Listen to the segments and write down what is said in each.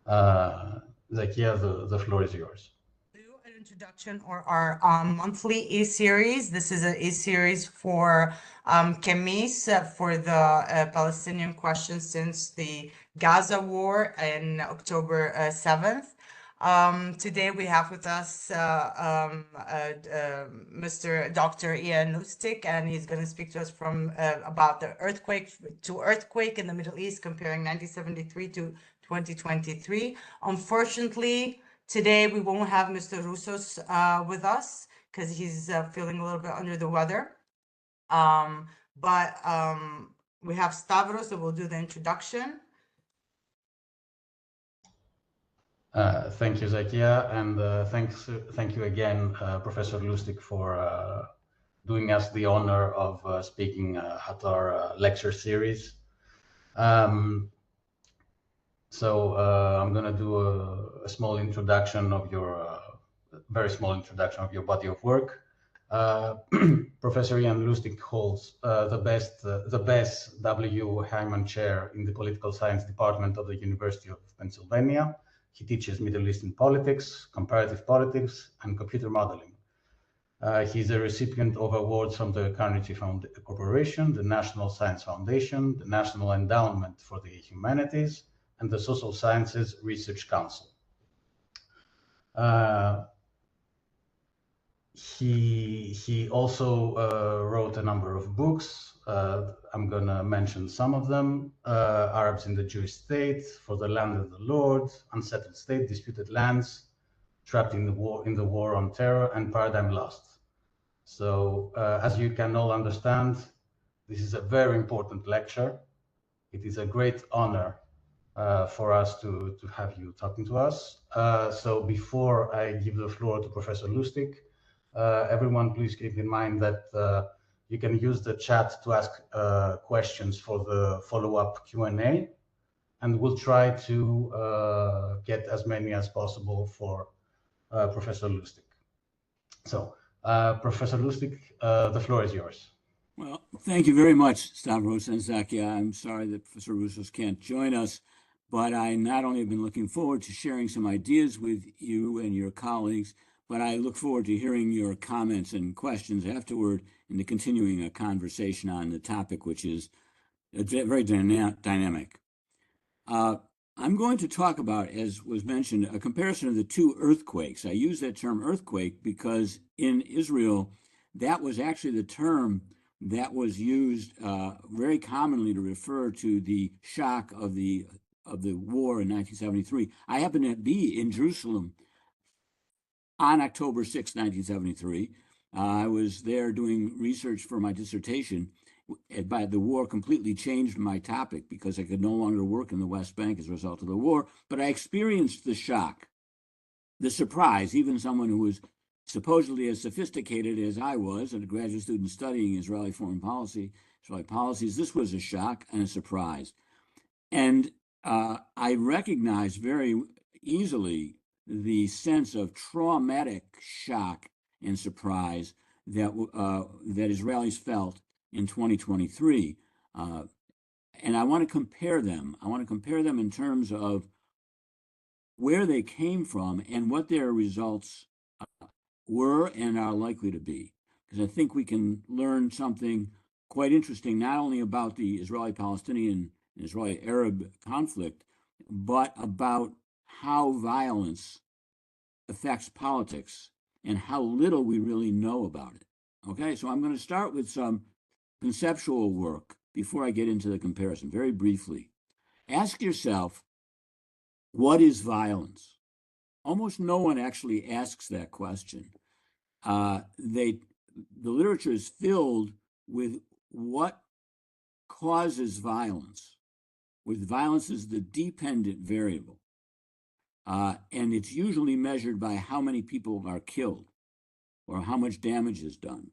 Zakia, the floor is yours. An introduction or our monthly e-series. This is an e-series for CEMMIS for the Palestinian question since the Gaza war in October 7th. Today we have with us Mr. Dr. Ian Lustick, and he's going to speak to us from about the earthquake in the Middle East, comparing 1973 to 2023. Unfortunately, today we won't have Mr. Roussos with us because he's feeling a little bit under the weather. But we have Stavros that will do the introduction. Thank you, Zakia, and thank you again, Professor Lustick, for doing us the honor of speaking at our lecture series. So I'm going to do a small introduction of your, very small introduction of your body of work. Professor Ian Lustick holds the Bess W. Heyman Chair in the Political Science Department of the University of Pennsylvania. He teaches Middle Eastern politics, comparative politics, and computer modeling. He's a recipient of awards from the Carnegie Corporation, the National Science Foundation, the National Endowment for the Humanities, and the Social Sciences Research Council. He also wrote a number of books. I'm going to mention some of them: Arabs in the Jewish State, For the Land of the Lord, Unsettled States, Disputed Lands, Trapped in the War on Terror, and Paradigm Lost. So as you can all understand, this is a very important lecture. It is a great honor for us to have you talking to us. So before I give the floor to Professor Lustick, everyone please keep in mind that you can use the chat to ask questions for the follow-up Q&A, and we'll try to get as many as possible for Professor Lustick. So Professor Lustick, the floor is yours. Well, thank you very much, Stavros and Zakia. I'm sorry that Professor Roussos can't join us, but I not only have been looking forward to sharing some ideas with you and your colleagues, but I look forward to hearing your comments and questions afterward and to continuing a conversation on the topic, which is very dynamic. I'm going to talk about, as was mentioned, a comparison of the two earthquakes. I use that term earthquake because in Israel, that was actually the term that was used very commonly to refer to the shock of the war in 1973. I happened to be in Jerusalem on October 6, 1973. I was there doing research for my dissertation. But the war completely changed my topic because I could no longer work in the West Bank as a result of the war. But I experienced the shock, the surprise. Even someone who was supposedly as sophisticated as I was, a graduate student studying Israeli foreign policy, Israeli policies, this was a shock and a surprise. And I recognized very easily the sense of traumatic shock and surprise that Israelis felt in 2023. And I want to compare them. I want to compare them in terms of where they came from and what their results were and are likely to be. Because I think we can learn something quite interesting, not only about the Israeli-Palestinian and Israeli-Arab conflict, but about how violence affects politics and how little we really know about it. Okay, so I'm going to start with some conceptual work before I get into the comparison, very briefly. Ask yourself, what is violence? Almost no one actually asks that question. The literature is filled with what causes violence, with violence as the dependent variable. And it's usually measured by how many people are killed or how much damage is done.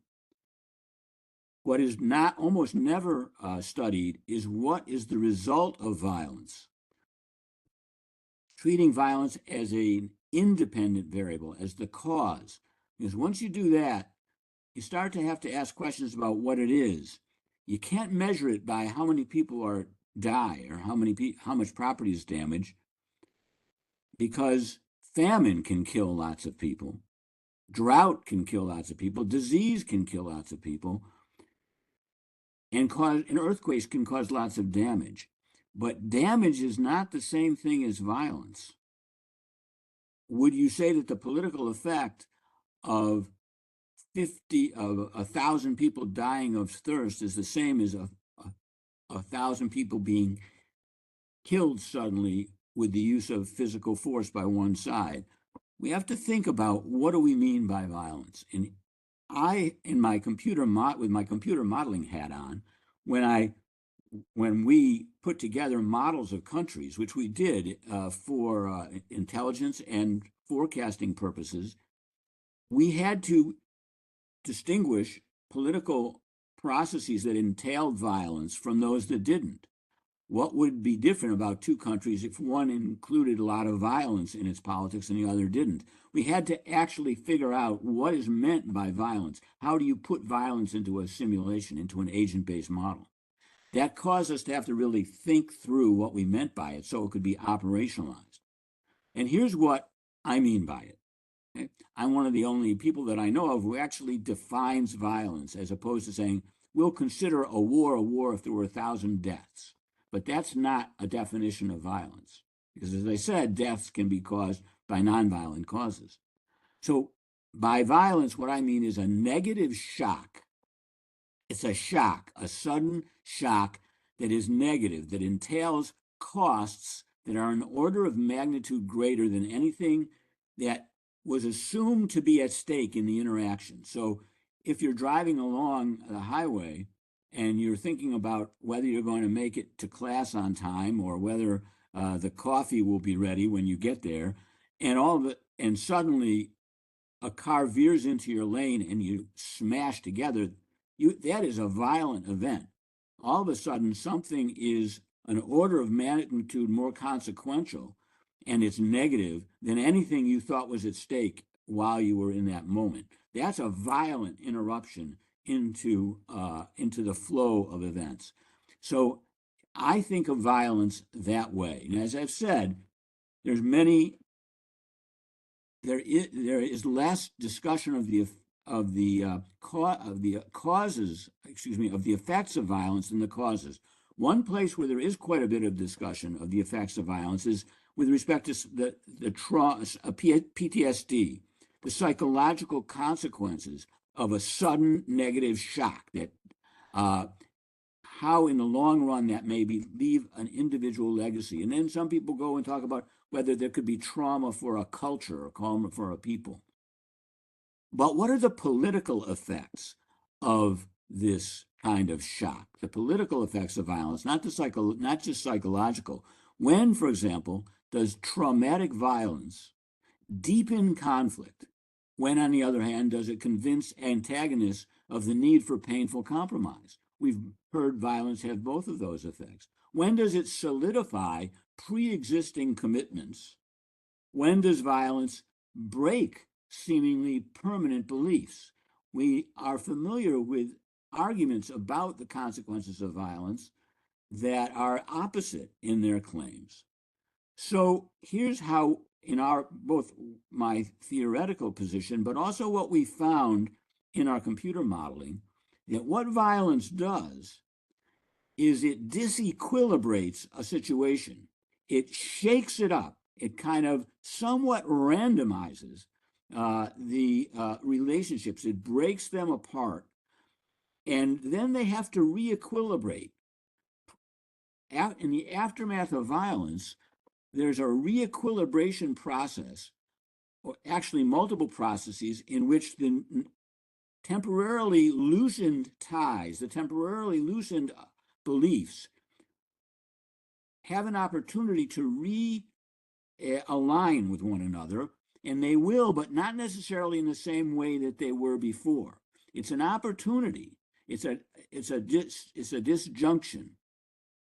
What is not almost never studied is what is the result of violence. Treating violence as an independent variable, as the cause. Because once you do that, you start to have to ask questions about what it is. You can't measure it by how many people die or how much property is damaged. because famine can kill lots of people, drought can kill lots of people, disease can kill lots of people, and earthquakes can cause lots of damage. But damage is not the same thing as violence. Would you say that the political effect of 1,000 people dying of thirst is the same as 1,000 people being killed suddenly with the use of physical force by one side? We have to think about, what do we mean by violence? And with my computer modeling hat on, when we put together models of countries, which we did for intelligence and forecasting purposes, we had to distinguish political processes that entailed violence from those that didn't. What would be different about two countries if one included a lot of violence in its politics and the other didn't? We had to actually figure out what is meant by violence. How do you put violence into a simulation, into an agent-based model? That caused us to have to really think through what we meant by it so it could be operationalized. And here's what I mean by it. Okay? I'm one of the only people that I know of who actually defines violence, as opposed to saying, we'll consider a war if there were 1,000 deaths. But that's not a definition of violence, because, as I said, deaths can be caused by nonviolent causes. So by violence, what I mean is a negative shock. It's a shock, a sudden shock that is negative, that entails costs that are an order of magnitude greater than anything that was assumed to be at stake in the interaction. So if you're driving along the highway and you're thinking about whether you're going to make it to class on time or whether the coffee will be ready when you get there, and suddenly a car veers into your lane and you smash together, that is a violent event. All of a sudden, something is an order of magnitude more consequential, and it's negative than anything you thought was at stake while you were in that moment. That's a violent interruption into the flow of events. So I think of violence that way. And as I've said, there is less discussion of the effects of violence than the causes. One place where there is quite a bit of discussion of the effects of violence is with respect to the trauma, PTSD, the psychological consequences of a sudden negative shock, that how in the long run that may leave an individual legacy. And then some people go and talk about whether there could be trauma for a culture or trauma for a people. But what are the political effects of this kind of shock? The political effects of violence, not just psychological. When, for example, does traumatic violence deepen conflict? When, on the other hand, does it convince antagonists of the need for painful compromise? We've heard violence have both of those effects. When does it solidify pre-existing commitments? When does violence break seemingly permanent beliefs? We are familiar with arguments about the consequences of violence that are opposite in their claims. So here's how, in both my theoretical position, but also what we found in our computer modeling, that what violence does is it disequilibrates a situation. It shakes it up. It kind of somewhat randomizes the relationships. It breaks them apart. And then they have to re-equilibrate. In the aftermath of violence, there's a re-equilibration process, or actually multiple processes, in which the temporarily loosened ties, the temporarily loosened beliefs, have an opportunity to realign with one another, and they will, but not necessarily in the same way that they were before. It's an opportunity. It's a disjunction,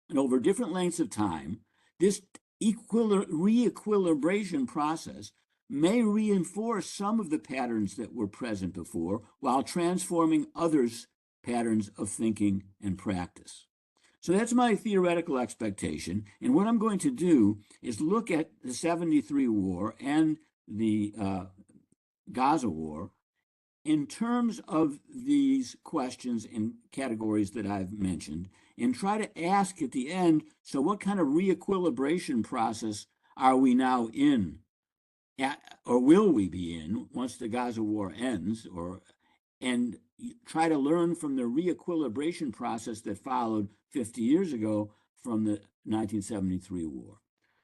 and over different lengths of time, this re-equilibration process may reinforce some of the patterns that were present before, while transforming others' patterns of thinking and practice. So that's my theoretical expectation. And what I'm going to do is look at the 73 war and the Gaza war in terms of these questions and categories that I've mentioned, and try to ask at the end, so what kind of re-equilibration process are we now in, or will we be in once the Gaza war ends, and try to learn from the re-equilibration process that followed 50 years ago from the 1973 war.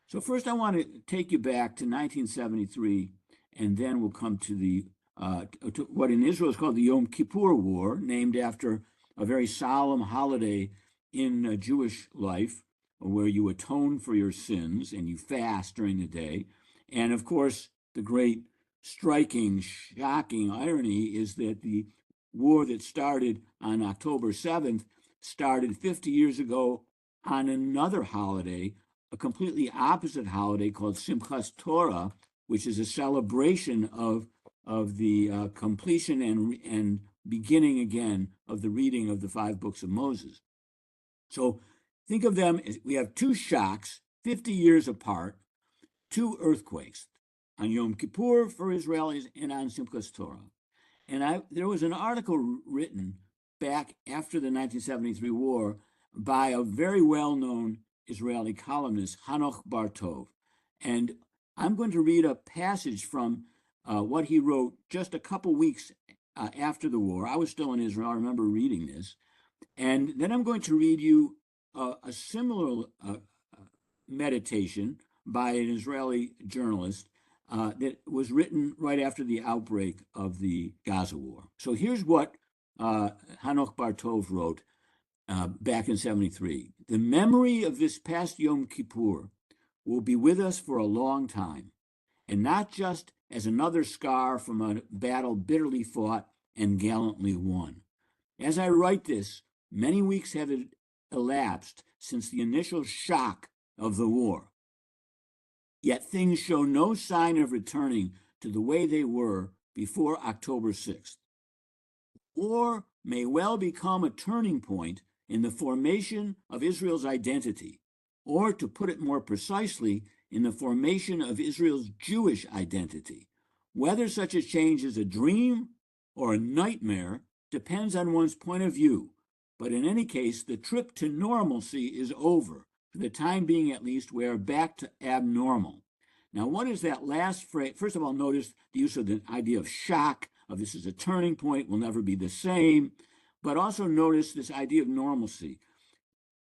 So first I want to take you back to 1973, and then we'll come to the to what in Israel is called the Yom Kippur War, named after a very solemn holiday in Jewish life, where you atone for your sins and you fast during the day. And of course, the great striking, shocking irony is that the war that started on October 7th started 50 years ago on another holiday, a completely opposite holiday called Simchas Torah, which is a celebration of the completion and beginning again of the reading of the 5 books of Moses. So think of them as we have 2 shocks, 50 years apart, 2 earthquakes on Yom Kippur for Israelis and on Simchas Torah. And there was an article written back after the 1973 war by a very well-known Israeli columnist, Hanoch Bar-Tov. And I'm going to read a passage from what he wrote just a couple weeks after the war. I was still in Israel. I remember reading this. And then I'm going to read you a similar meditation by an Israeli journalist that was written right after the outbreak of the Gaza war. So here's what Hanoch Bar-Tov wrote back in 73. The memory of this past Yom Kippur will be with us for a long time, and not just as another scar from a battle bitterly fought and gallantly won. As I write this, many weeks have elapsed since the initial shock of the war. Yet things show no sign of returning to the way they were before October 6th. War may well become a turning point in the formation of Israel's identity, or to put it more precisely, in the formation of Israel's Jewish identity. Whether such a change is a dream or a nightmare depends on one's point of view, but in any case, the trip to normalcy is over. For the time being, at least, we are back to abnormal. Now, what is that last phrase? First of all, notice the use of the idea of shock, of this is a turning point, will never be the same, but also notice this idea of normalcy.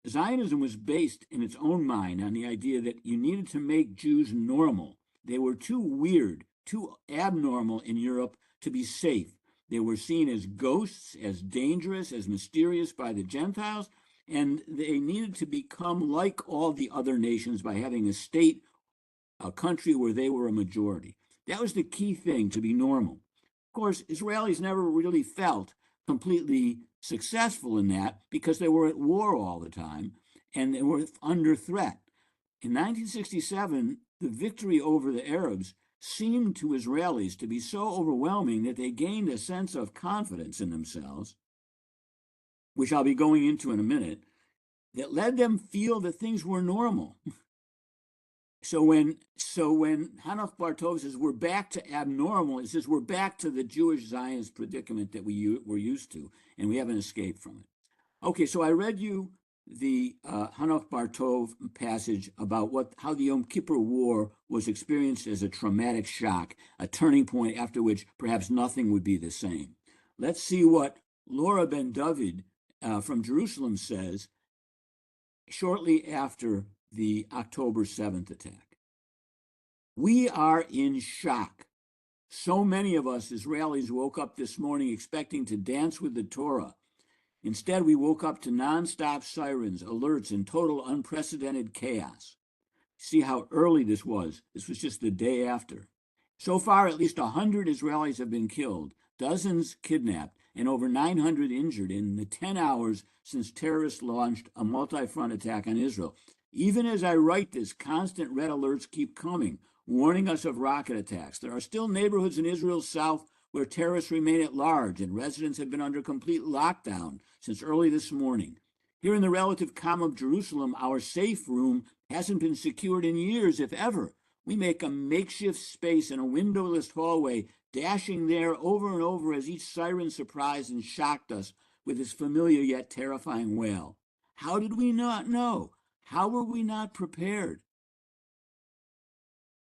Zionism was based in its own mind on the idea that you needed to make Jews normal. They were too weird, too abnormal in Europe to be safe. They were seen as ghosts, as dangerous, as mysterious by the Gentiles, and they needed to become like all the other nations by having a state, a country where they were a majority. That was the key thing, to be normal. Of course, Israelis never really felt completely successful in that because they were at war all the time and they were under threat. In 1967, the victory over the Arabs seemed to Israelis to be so overwhelming that they gained a sense of confidence in themselves, which I'll be going into in a minute, that led them feel that things were normal. So when Hanoch Bar-Tov says we're back to abnormal, it says we're back to the Jewish Zionist predicament that we were used to, and we haven't escaped from it. Okay, so I read you the Hanoch Bar-Tov passage about how the Yom Kippur War was experienced as a traumatic shock, a turning point after which perhaps nothing would be the same. Let's see what Laura Ben David from Jerusalem says shortly after the October 7th attack. We are in shock. So many of us Israelis woke up this morning expecting to dance with the Torah. Instead, we woke up to nonstop sirens, alerts, and total unprecedented chaos. See how early this was. This was just the day after. So far, at least 100 Israelis have been killed, dozens kidnapped, and over 900 injured in the 10 hours since terrorists launched a multi-front attack on Israel. Even as I write this, constant red alerts keep coming, warning us of rocket attacks. There are still neighborhoods in Israel's south where terrorists remain at large, and residents have been under complete lockdown since early this morning. Here in the relative calm of Jerusalem, our safe room hasn't been secured in years, if ever. We make a makeshift space in a windowless hallway, dashing there over and over as each siren surprised and shocked us with its familiar yet terrifying wail. How did we not know? How were we not prepared?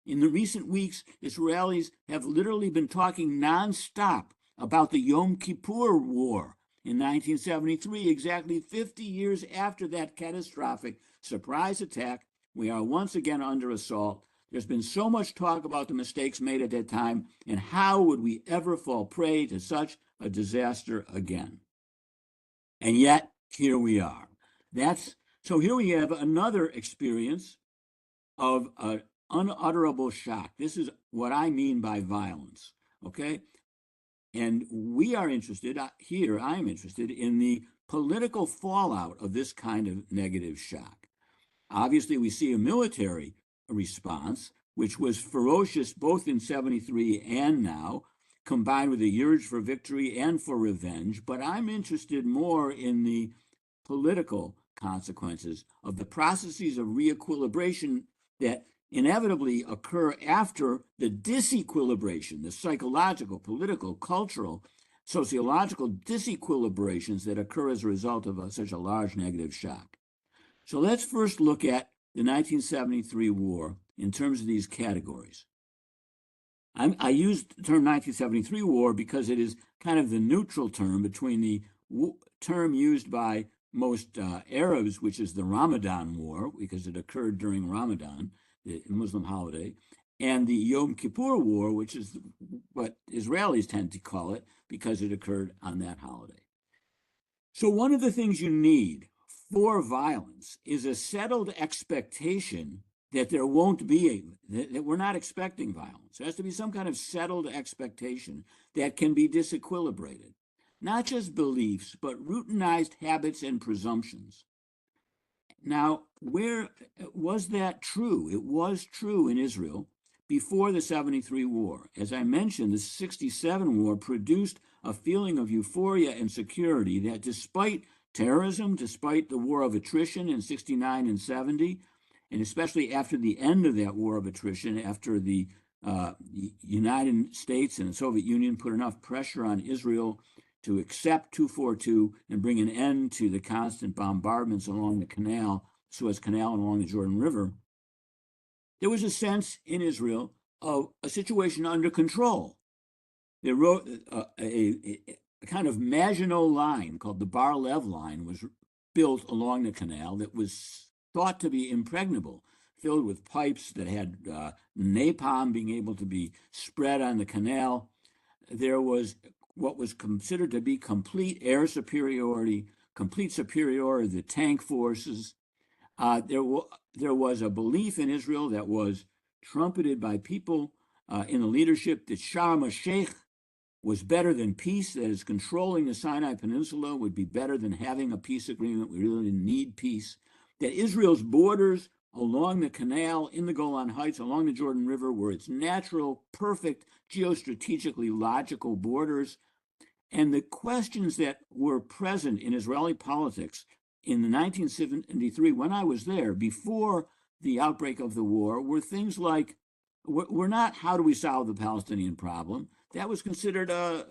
In the recent weeks, Israelis have literally been talking nonstop about the Yom Kippur War in 1973, exactly 50 years after that catastrophic surprise attack. We are once again under assault. There's been so much talk about the mistakes made at that time, and how would we ever fall prey to such a disaster again? And yet, here we are. So here we have another experience of an unutterable shock. This is what I mean by violence, okay? And we are interested, here I'm interested in the political fallout of this kind of negative shock. Obviously, we see a military response, which was ferocious both in 73 and now, combined with a urge for victory and for revenge. But I'm interested more in the political consequences of the processes of reequilibration that inevitably occur after the disequilibration, the psychological, political, cultural, sociological disequilibrations that occur as a result of such a large negative shock. So let's first look at the 1973 war in terms of these categories. I used the term 1973 war because it is kind of the neutral term between the term used by most Arabs, which is the Ramadan War, because it occurred during Ramadan, the Muslim holiday, and the Yom Kippur War, which is what Israelis tend to call it because it occurred on that holiday. So one of the things you need for violence is a settled expectation that there won't be, that we're not expecting violence. There has to be some kind of settled expectation that can be disequilibrated. Not just beliefs, but routinized habits and presumptions. Now, where was that true? It was true in Israel before the 73 war. As I mentioned, the 67 war produced a feeling of euphoria and security that despite terrorism, despite the war of attrition in 69 and 70, and especially after the end of that war of attrition, after the United States and the Soviet Union put enough pressure on Israel to accept 242 and bring an end to the constant bombardments along the canal, Suez Canal, and along the Jordan River, there was a sense in Israel of a situation under control. There wrote a kind of Maginot line called the Bar-Lev line was built along the canal that was thought to be impregnable, filled with pipes that had napalm being able to be spread on the canal. There was what was considered to be complete air superiority, complete superiority of the tank forces. There was a belief in Israel that was trumpeted by people in the leadership that Sharm el-Sheikh was better than peace, that is, controlling the Sinai Peninsula would be better than having a peace agreement. We really need peace. That Israel's borders along the canal, in the Golan Heights, along the Jordan River, were its natural, perfect, geostrategically logical borders. And the questions that were present in Israeli politics in the 1973, when I was there, before the outbreak of the war, were things like, we're not, how do we solve the Palestinian problem? That was considered a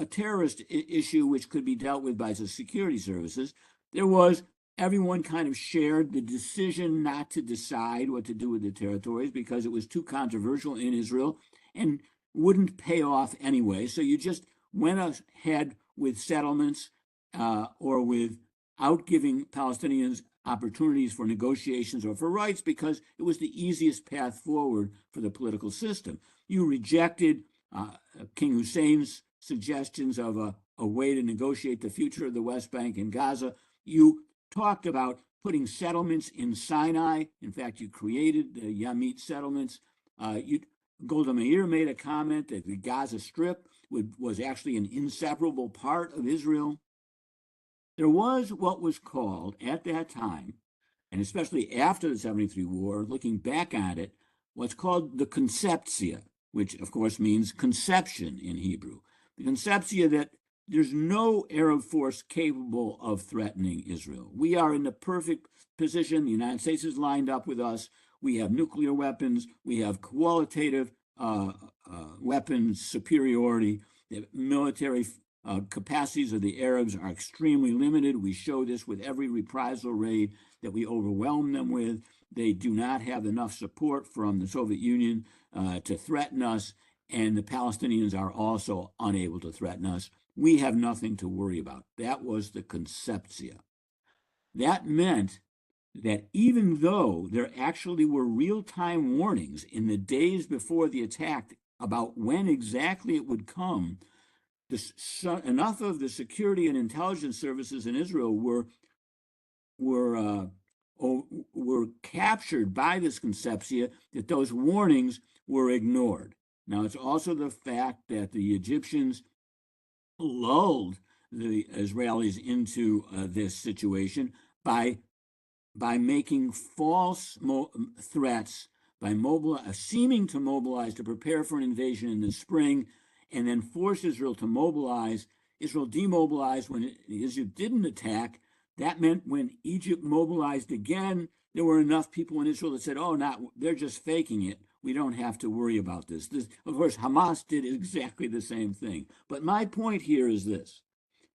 terrorist issue which could be dealt with by the security services. There was, everyone kind of shared the decision not to decide what to do with the territories because it was too controversial in Israel and wouldn't pay off anyway. So you just went ahead with settlements or without giving Palestinians opportunities for negotiations or for rights because it was the easiest path forward for the political system. You rejected King Hussein's suggestions of a way to negotiate the future of the West Bank and Gaza. You talked about putting settlements in Sinai. In fact, you created the Yamit settlements. Golda Meir made a comment that the Gaza Strip was actually an inseparable part of Israel. There was what was called at that time, and especially after the 73 war, looking back at it, what's called the conceptia, which of course means conception in Hebrew. The conceptia that there's no Arab force capable of threatening Israel. We are in the perfect position. The United States is lined up with us. We have nuclear weapons. We have qualitative weapons superiority. The military capacities of the Arabs are extremely limited. We show this with every reprisal raid that we overwhelm them with. They do not have enough support from the Soviet Union to threaten us, and the Palestinians are also unable to threaten us. We have nothing to worry about. That was the conceptia. That meant that even though there actually were real-time warnings in the days before the attack about when exactly it would come, enough of the security and intelligence services in Israel were captured by this conceptia that those warnings were ignored. Now, it's also the fact that the Egyptians lulled the Israelis into this situation by making false threats, by seeming to mobilize to prepare for an invasion in the spring, and then force Israel to mobilize. Israel demobilized when Egypt didn't attack. That meant when Egypt mobilized again, there were enough people in Israel that said, oh, they're just faking it. We don't have to worry about this. Of course, Hamas did exactly the same thing. But my point here is this,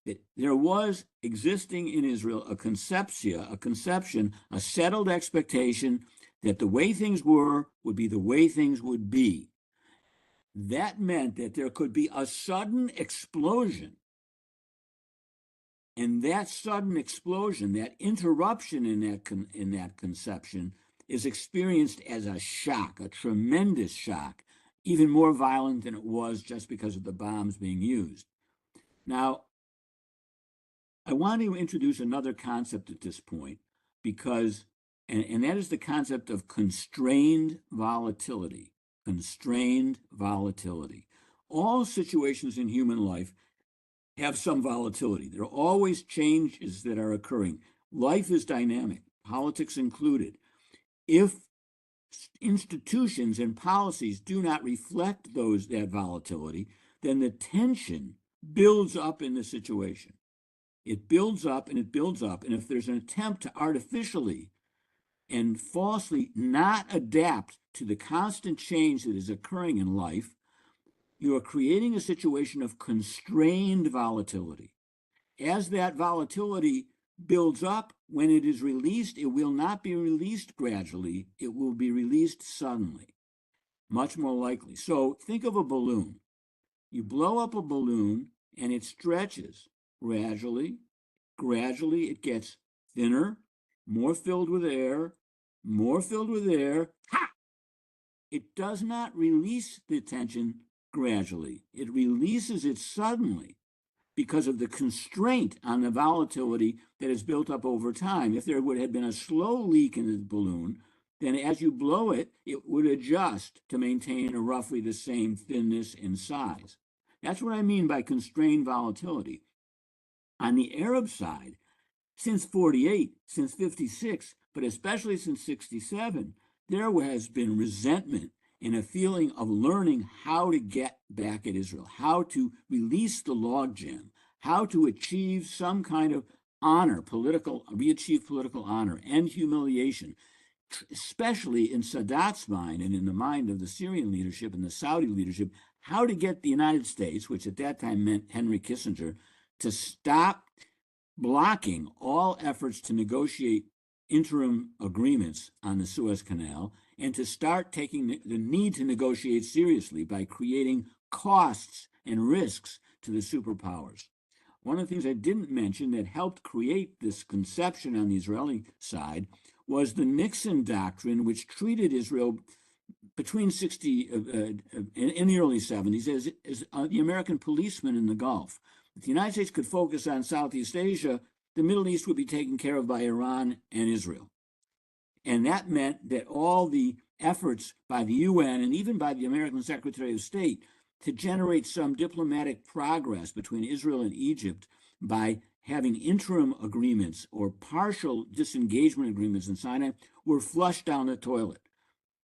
that there was existing in Israel a conception, a settled expectation that the way things were would be the way things would be. That meant that there could be a sudden explosion. And that sudden explosion, that interruption in that conception, is experienced as a shock, a tremendous shock, even more violent than it was just because of the bombs being used. Now, I want to introduce another concept at this point, because, and that is the concept of constrained volatility. Constrained volatility. All situations in human life have some volatility. There are always changes that are occurring. Life is dynamic, politics included. If institutions and policies do not reflect that volatility, then the tension builds up in the situation. It builds up and it builds up. And if there's an attempt to artificially and falsely not adapt to the constant change that is occurring in life, you are creating a situation of constrained volatility. As that volatility builds up, when it is released, it will not be released gradually. It will be released suddenly, much more likely. So think of a balloon. You blow up a balloon and it stretches gradually. Gradually, it gets thinner, more filled with air, more filled with air. Ha! It does not release the tension gradually. It releases it suddenly because of the constraint on the volatility that is built up over time. If there would have been a slow leak in the balloon, then as you blow it, it would adjust to maintain roughly the same thinness and size. That's what I mean by constrained volatility. On the Arab side, since 48, since 56, but especially since 67, there has been resentment and a feeling of learning how to get back at Israel, how to release the logjam, how to achieve some kind of honor, re-achieve political honor and humiliation, especially in Sadat's mind and in the mind of the Syrian leadership and the Saudi leadership, how to get the United States, which at that time meant Henry Kissinger, to stop blocking all efforts to negotiate interim agreements on the Suez Canal and to start taking the need to negotiate seriously by creating costs and risks to the superpowers. One of the things I didn't mention that helped create this conception on the Israeli side was the Nixon doctrine, which treated Israel between in the early 70s as the American policeman in the Gulf. If the United States could focus on Southeast Asia, the Middle East would be taken care of by Iran and Israel. And that meant that all the efforts by the UN and even by the American Secretary of State to generate some diplomatic progress between Israel and Egypt by having interim agreements or partial disengagement agreements in Sinai were flushed down the toilet.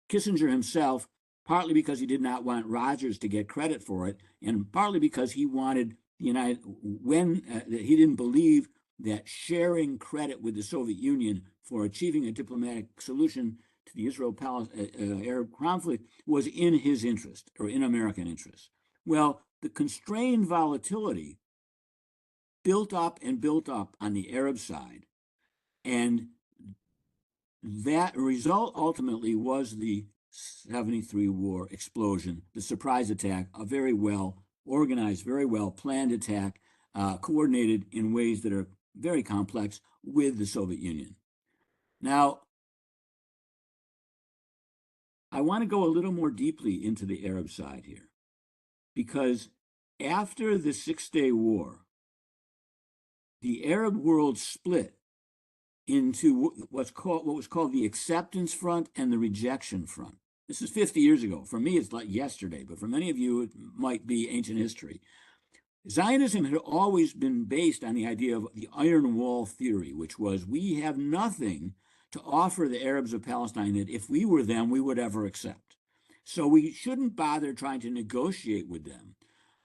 Kissinger himself, partly because he did not want Rogers to get credit for it, and partly because he wanted he didn't believe that sharing credit with the Soviet Union for achieving a diplomatic solution to the Israel-Arab conflict was in his interest or in American interest. Well, the constrained volatility built up on the Arab side, and that result ultimately was the 73 war explosion, the surprise attack, a very well organized, very well planned attack, coordinated in ways that are very complex with the Soviet Union. Now, I want to go a little more deeply into the Arab side here, because after the Six-Day War, the Arab world split into what was called the acceptance front and the rejection front. This is 50 years ago. For me, it's like yesterday, but for many of you, it might be ancient history. Zionism had always been based on the idea of the Iron Wall theory, which was we have nothing to offer the Arabs of Palestine that if we were them, we would ever accept. So we shouldn't bother trying to negotiate with them.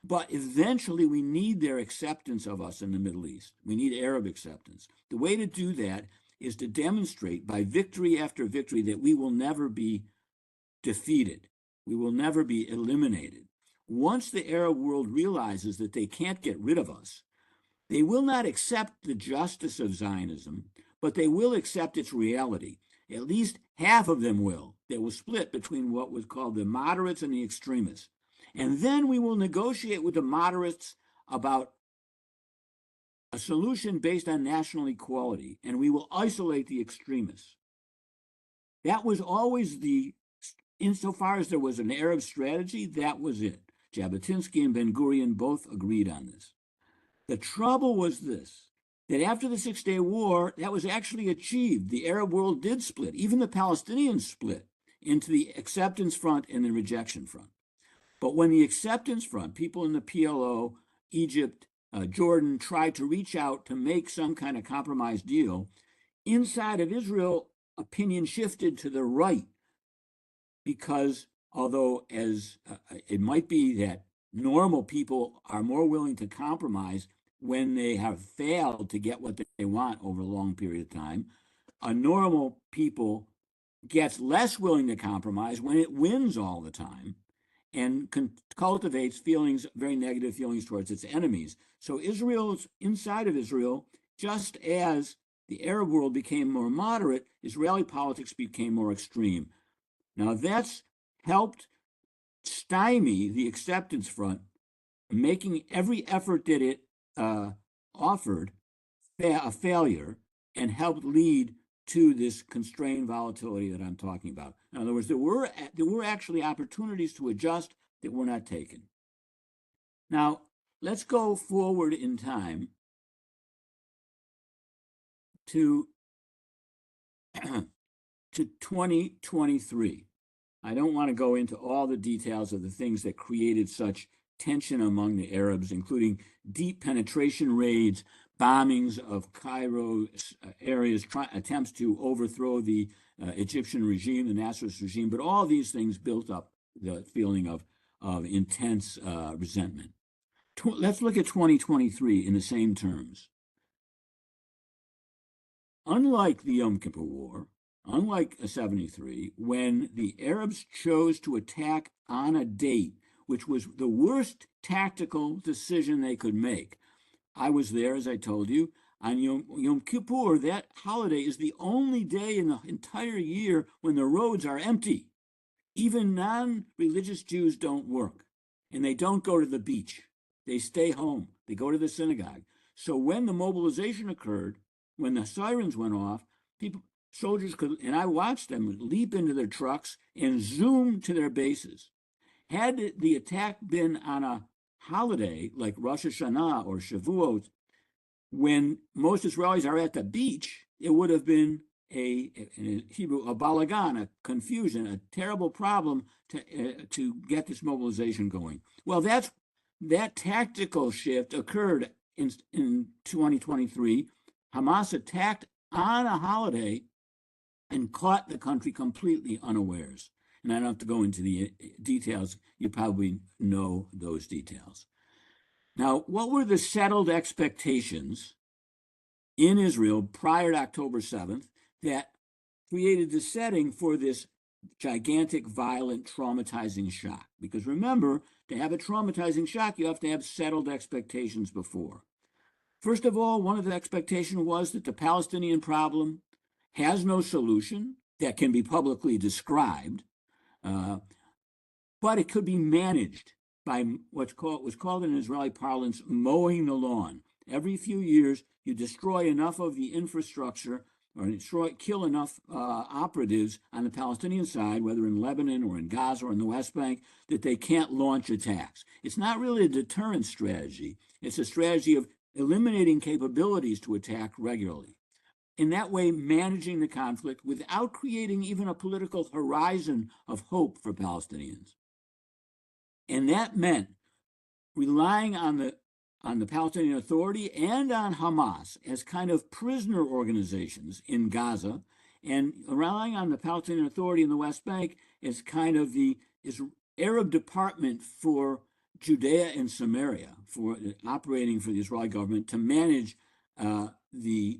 But eventually we need their acceptance of us in the Middle East. We need Arab acceptance. The way to do that is to demonstrate by victory after victory that we will never be defeated. We will never be eliminated. Once the Arab world realizes that they can't get rid of us, they will not accept the justice of Zionism, but they will accept its reality. At least half of them will. They will split between what was called the moderates and the extremists. And then we will negotiate with the moderates about a solution based on national equality, and we will isolate the extremists. That was always insofar as there was an Arab strategy, that was it. Jabotinsky and Ben-Gurion both agreed on this. The trouble was this, that after the Six-Day War, that was actually achieved. The Arab world did split. Even the Palestinians split into the acceptance front and the rejection front. But when the acceptance front, people in the PLO, Egypt, Jordan, tried to reach out to make some kind of compromise deal, inside of Israel, opinion shifted to the right, because although as it might be that normal people are more willing to compromise when they have failed to get what they want over a long period of time, a normal people gets less willing to compromise when it wins all the time and cultivates very negative feelings towards its enemies. So Israel's inside of Israel, just as the Arab world became more moderate, Israeli politics became more extreme. Now that's helped stymie the acceptance front, making every effort that it offered a failure, and helped lead to this constrained volatility that I'm talking about. In other words, there were actually opportunities to adjust that were not taken. Now, let's go forward in time to 2023. I don't want to go into all the details of the things that created such tension among the Arabs, including deep penetration raids, bombings of Cairo areas, attempts to overthrow the Egyptian regime, the Nasserist regime, but all these things built up the feeling of intense resentment. Let's look at 2023 in the same terms. Unlike the Yom Kippur War, unlike 73, when the Arabs chose to attack on a date, which was the worst tactical decision they could make. I was there, as I told you, on Yom Kippur. That holiday is the only day in the entire year when the roads are empty. Even non-religious Jews don't work, and they don't go to the beach. They stay home. They go to the synagogue. So when the mobilization occurred, when the sirens went off, soldiers could, and I watched them leap into their trucks and zoom to their bases. Had the attack been on a holiday like Rosh Hashanah or Shavuot, when most Israelis are at the beach, it would have been in Hebrew, a balagan, a confusion, a terrible problem to get this mobilization going. Well, that tactical shift occurred in 2023. Hamas attacked on a holiday and caught the country completely unawares. And I don't have to go into the details. You probably know those details. Now, what were the settled expectations in Israel prior to October 7th that created the setting for this gigantic, violent, traumatizing shock? Because remember, to have a traumatizing shock, you have to have settled expectations before. First of all, one of the expectations was that the Palestinian problem has no solution that can be publicly described, but it could be managed by was called in Israeli parlance mowing the lawn. Every few years, you destroy enough of the infrastructure or kill enough operatives on the Palestinian side, whether in Lebanon or in Gaza or in the West Bank, that they can't launch attacks. It's not really a deterrent strategy. It's a strategy of eliminating capabilities to attack regularly. In that way, managing the conflict without creating even a political horizon of hope for Palestinians. And that meant relying on the Palestinian Authority and on Hamas as kind of prisoner organizations in Gaza, and relying on the Palestinian Authority in the West Bank as kind of the Arab department for Judea and Samaria, for operating for the Israeli government to manage the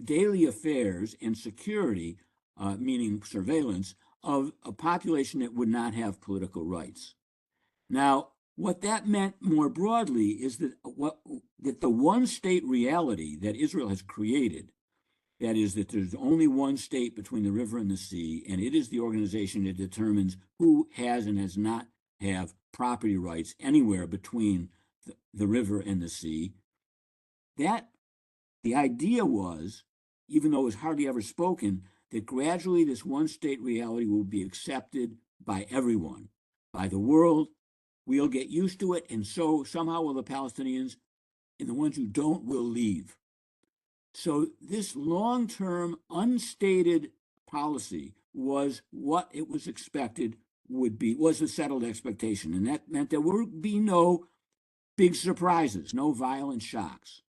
daily affairs and security, meaning surveillance, of a population that would not have political rights. Now, what that meant more broadly is that the one-state reality that Israel has created, that is, that there's only one state between the river and the sea, and it is the organization that determines who has and has not have property rights anywhere between the river and the sea. That the idea was, even though it was hardly ever spoken, that gradually this one-state reality will be accepted by everyone, by the world. We'll get used to it, and so somehow will the Palestinians, and the ones who don't will leave. So this long-term, unstated policy was what it was expected was a settled expectation, and that meant there would be no big surprises, no violent shocks.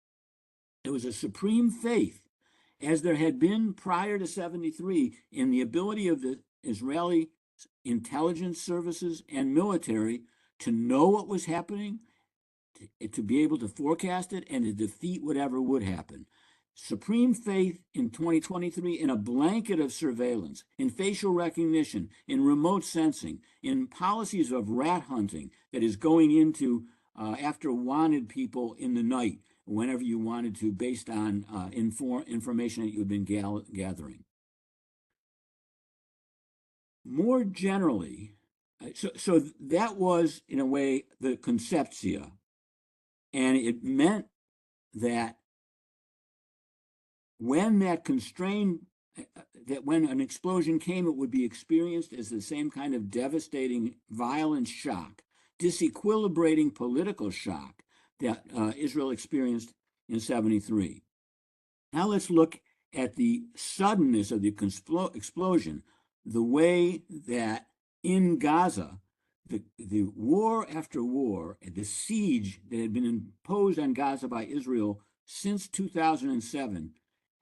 There was a supreme faith, as there had been prior to 73, in the ability of the Israeli intelligence services and military to know what was happening, to be able to forecast it, and to defeat whatever would happen. Supreme faith in 2023 in a blanket of surveillance, in facial recognition, in remote sensing, in policies of rat hunting that is going into after wanted people in the night, whenever you wanted to, based on information that you've been gathering. More generally, so that was, in a way, the conceptia, and it meant that when that when an explosion came, it would be experienced as the same kind of devastating, violent shock, disequilibrating political shock that Israel experienced in 73. Now let's look at the suddenness of the explosion, the way that in Gaza, the war after war, the siege that had been imposed on Gaza by Israel since 2007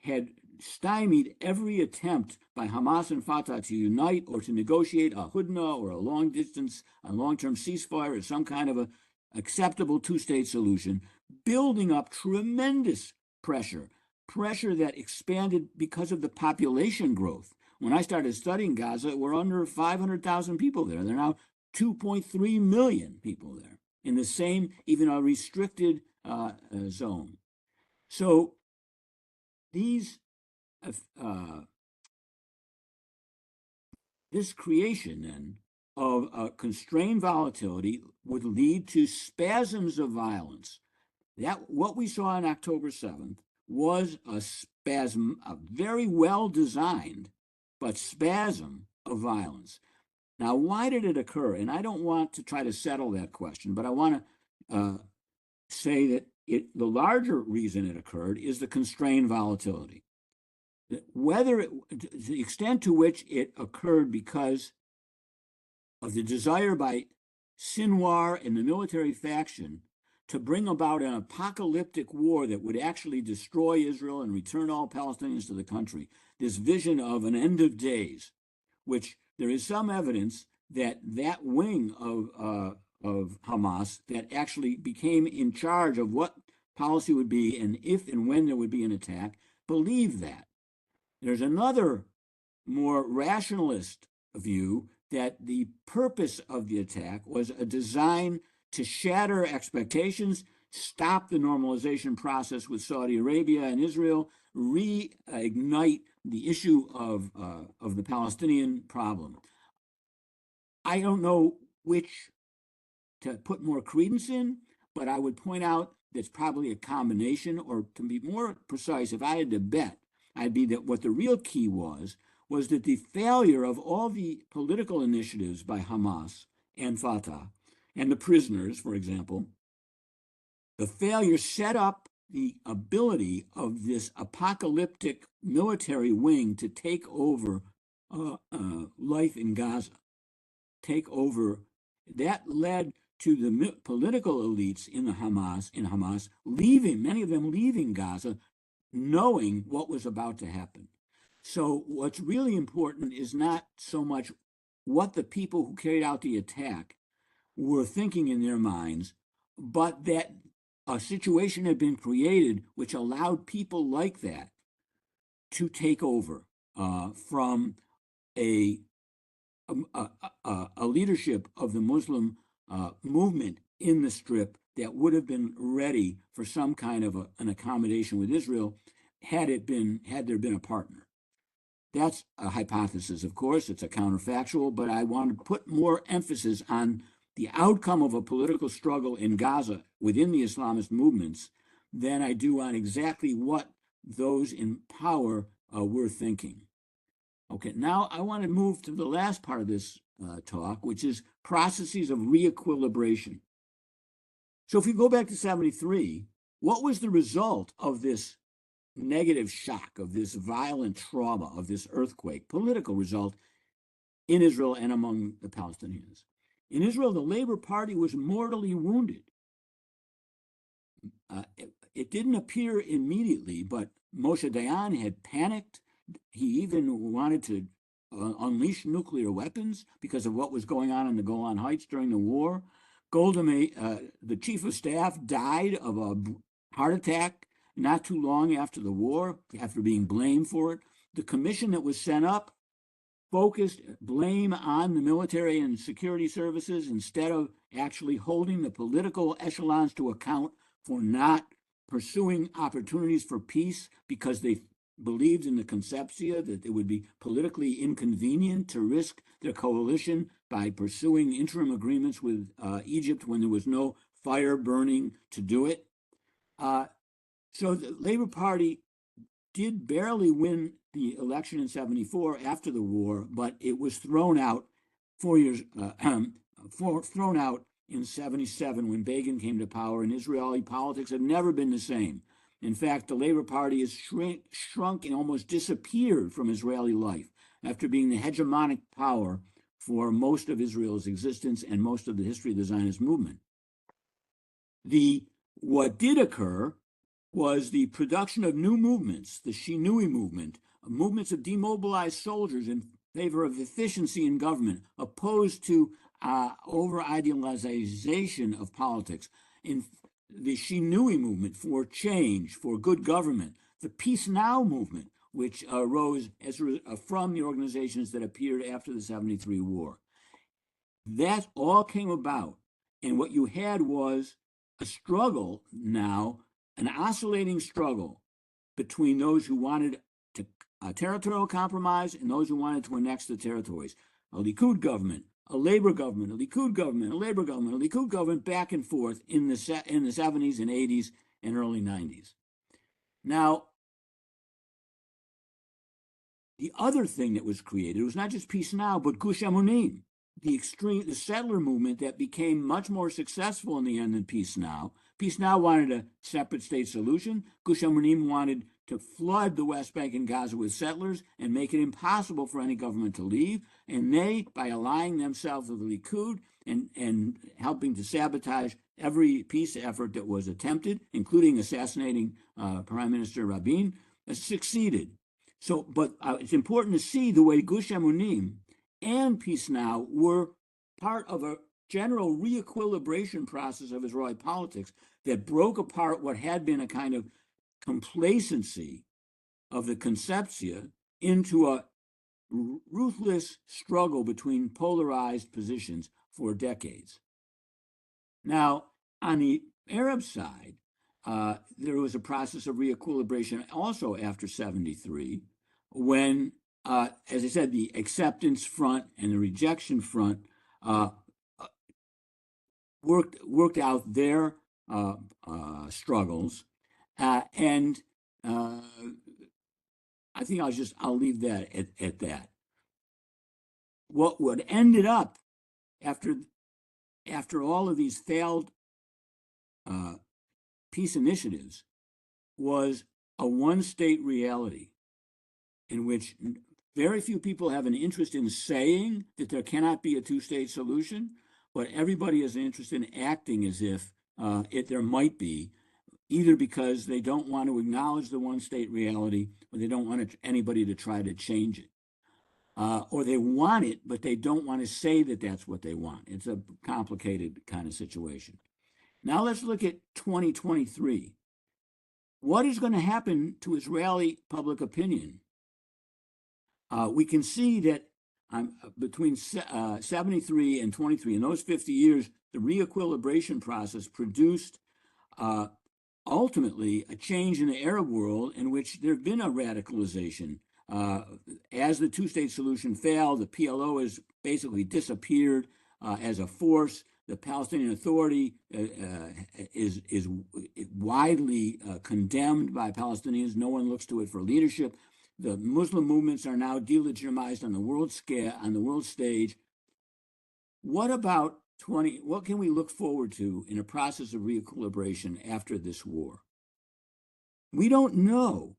had stymied every attempt by Hamas and Fatah to unite or to negotiate a hudna or a long-term ceasefire or some kind of a acceptable two-state solution, building up tremendous pressure that expanded because of the population growth. When I started studying Gaza, we're under 500,000 people there. There are now 2.3 million people there in the same, even a restricted zone. So this creation then of constrained volatility would lead to spasms of violence. That what we saw on October 7th was a spasm, a very well designed, but spasm of violence. Now, why did it occur? And I don't want to try to settle that question, but I want to say that the larger reason it occurred is the constrained volatility. The extent to which it occurred because of the desire by Sinwar and the military faction to bring about an apocalyptic war that would actually destroy Israel and return all Palestinians to the country, this vision of an end of days, which there is some evidence that that wing of Hamas that actually became in charge of what policy would be and if and when there would be an attack, believe that. There's another more rationalist view that the purpose of the attack was a design to shatter expectations, stop the normalization process with Saudi Arabia and Israel, reignite the issue of the Palestinian problem. I don't know which to put more credence in, but I would point out that's probably a combination, or to be more precise, if I had to bet, I'd be that what the real key was that the failure of all the political initiatives by Hamas and Fatah and the prisoners, for example, the failure set up the ability of this apocalyptic military wing to take over life in Gaza, take over. That led to the political elites in Hamas leaving, many of them leaving Gaza, knowing what was about to happen. So what's really important is not so much what the people who carried out the attack were thinking in their minds, but that a situation had been created which allowed people like that to take over from a leadership of the Muslim movement in the Strip that would have been ready for some kind of an accommodation with Israel had there been a partner. That's a hypothesis, of course. It's a counterfactual, but I want to put more emphasis on the outcome of a political struggle in Gaza within the Islamist movements than I do on exactly what those in power were thinking. Okay, now I want to move to the last part of this talk, which is processes of reequilibration. So if we go back to 73, what was the result of this negative shock, of this violent trauma, of this earthquake, political result in Israel and among the Palestinians? In Israel, the Labor Party was mortally wounded. It didn't appear immediately, but Moshe Dayan had panicked. He even wanted to unleash nuclear weapons because of what was going on in the Golan Heights during the war. Golda Meir, the chief of staff, died of a heart attack not too long after the war, after being blamed for it. The commission that was sent up focused blame on the military and security services instead of actually holding the political echelons to account for not pursuing opportunities for peace because they believed in the conceptia that it would be politically inconvenient to risk their coalition by pursuing interim agreements with Egypt when there was no fire burning to do it. So the Labor Party did barely win the election in 74 after the war, but it was thrown out 4 years, thrown out in 77 when Begin came to power, and Israeli politics have never been the same. In fact, the Labor Party has shrunk and almost disappeared from Israeli life after being the hegemonic power for most of Israel's existence and most of the history of the Zionist movement. What did occur was the production of new movements, the Shinui movement, movements of demobilized soldiers in favor of efficiency in government, opposed to over-idealization of politics, in the Shinui movement for change, for good government, the Peace Now movement, which arose from the organizations that appeared after the 73 war. That all came about, and what you had was a struggle now, an oscillating struggle between those who wanted to territorial compromise and those who wanted to annex the territories. A Likud government, a Labor government, a Likud government, a Labor government, a Likud government, back and forth in the 70s and 80s and early 90s. Now, the other thing that was created was not just Peace Now, but Gush Emunim, the settler movement that became much more successful in the end than Peace Now. Peace Now wanted a separate state solution. Gush Emunim wanted to flood the West Bank and Gaza with settlers and make it impossible for any government to leave. And they, by allying themselves with the Likud and helping to sabotage every peace effort that was attempted, including assassinating Prime Minister Rabin, succeeded. So, but it's important to see the way Gush Emunim and Peace Now were part of a general re-equilibration process of Israeli politics that broke apart what had been a kind of complacency of the conceptia into a ruthless struggle between polarized positions for decades. Now, on the Arab side, there was a process of re-equilibration also after 73, when, as I said, the acceptance front and the rejection front worked out their struggles, and I think I'll leave that at that. What ended up after all of these failed peace initiatives was a one-state reality in which very few people have an interest in saying that there cannot be a two-state solution, but everybody has an interest in acting as if there might be, either because they don't want to acknowledge the one-state reality, or they don't want anybody to try to change it. Or they want it, but they don't want to say that that's what they want. It's a complicated kind of situation. Now let's look at 2023. What is going to happen to Israeli public opinion? We can see that between 73 and 23, in those 50 years, the re-equilibration process produced ultimately a change in the Arab world in which there had been a radicalization. As the two-state solution failed, the PLO has basically disappeared as a force. The Palestinian Authority is widely condemned by Palestinians. No one looks to it for leadership. The Muslim movements are now delegitimized on the world scale, on the world stage. What about what can we look forward to in a process of re-equilibration after this war? We don't know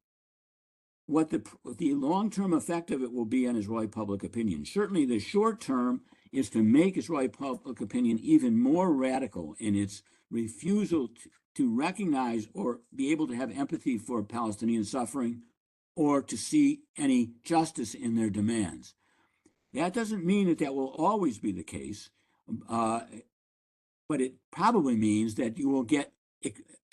what the long-term effect of it will be on Israeli public opinion. Certainly the short term is to make Israeli public opinion even more radical in its refusal to recognize or be able to have empathy for Palestinian suffering, or to see any justice in their demands. That doesn't mean that will always be the case, but it probably means that you will get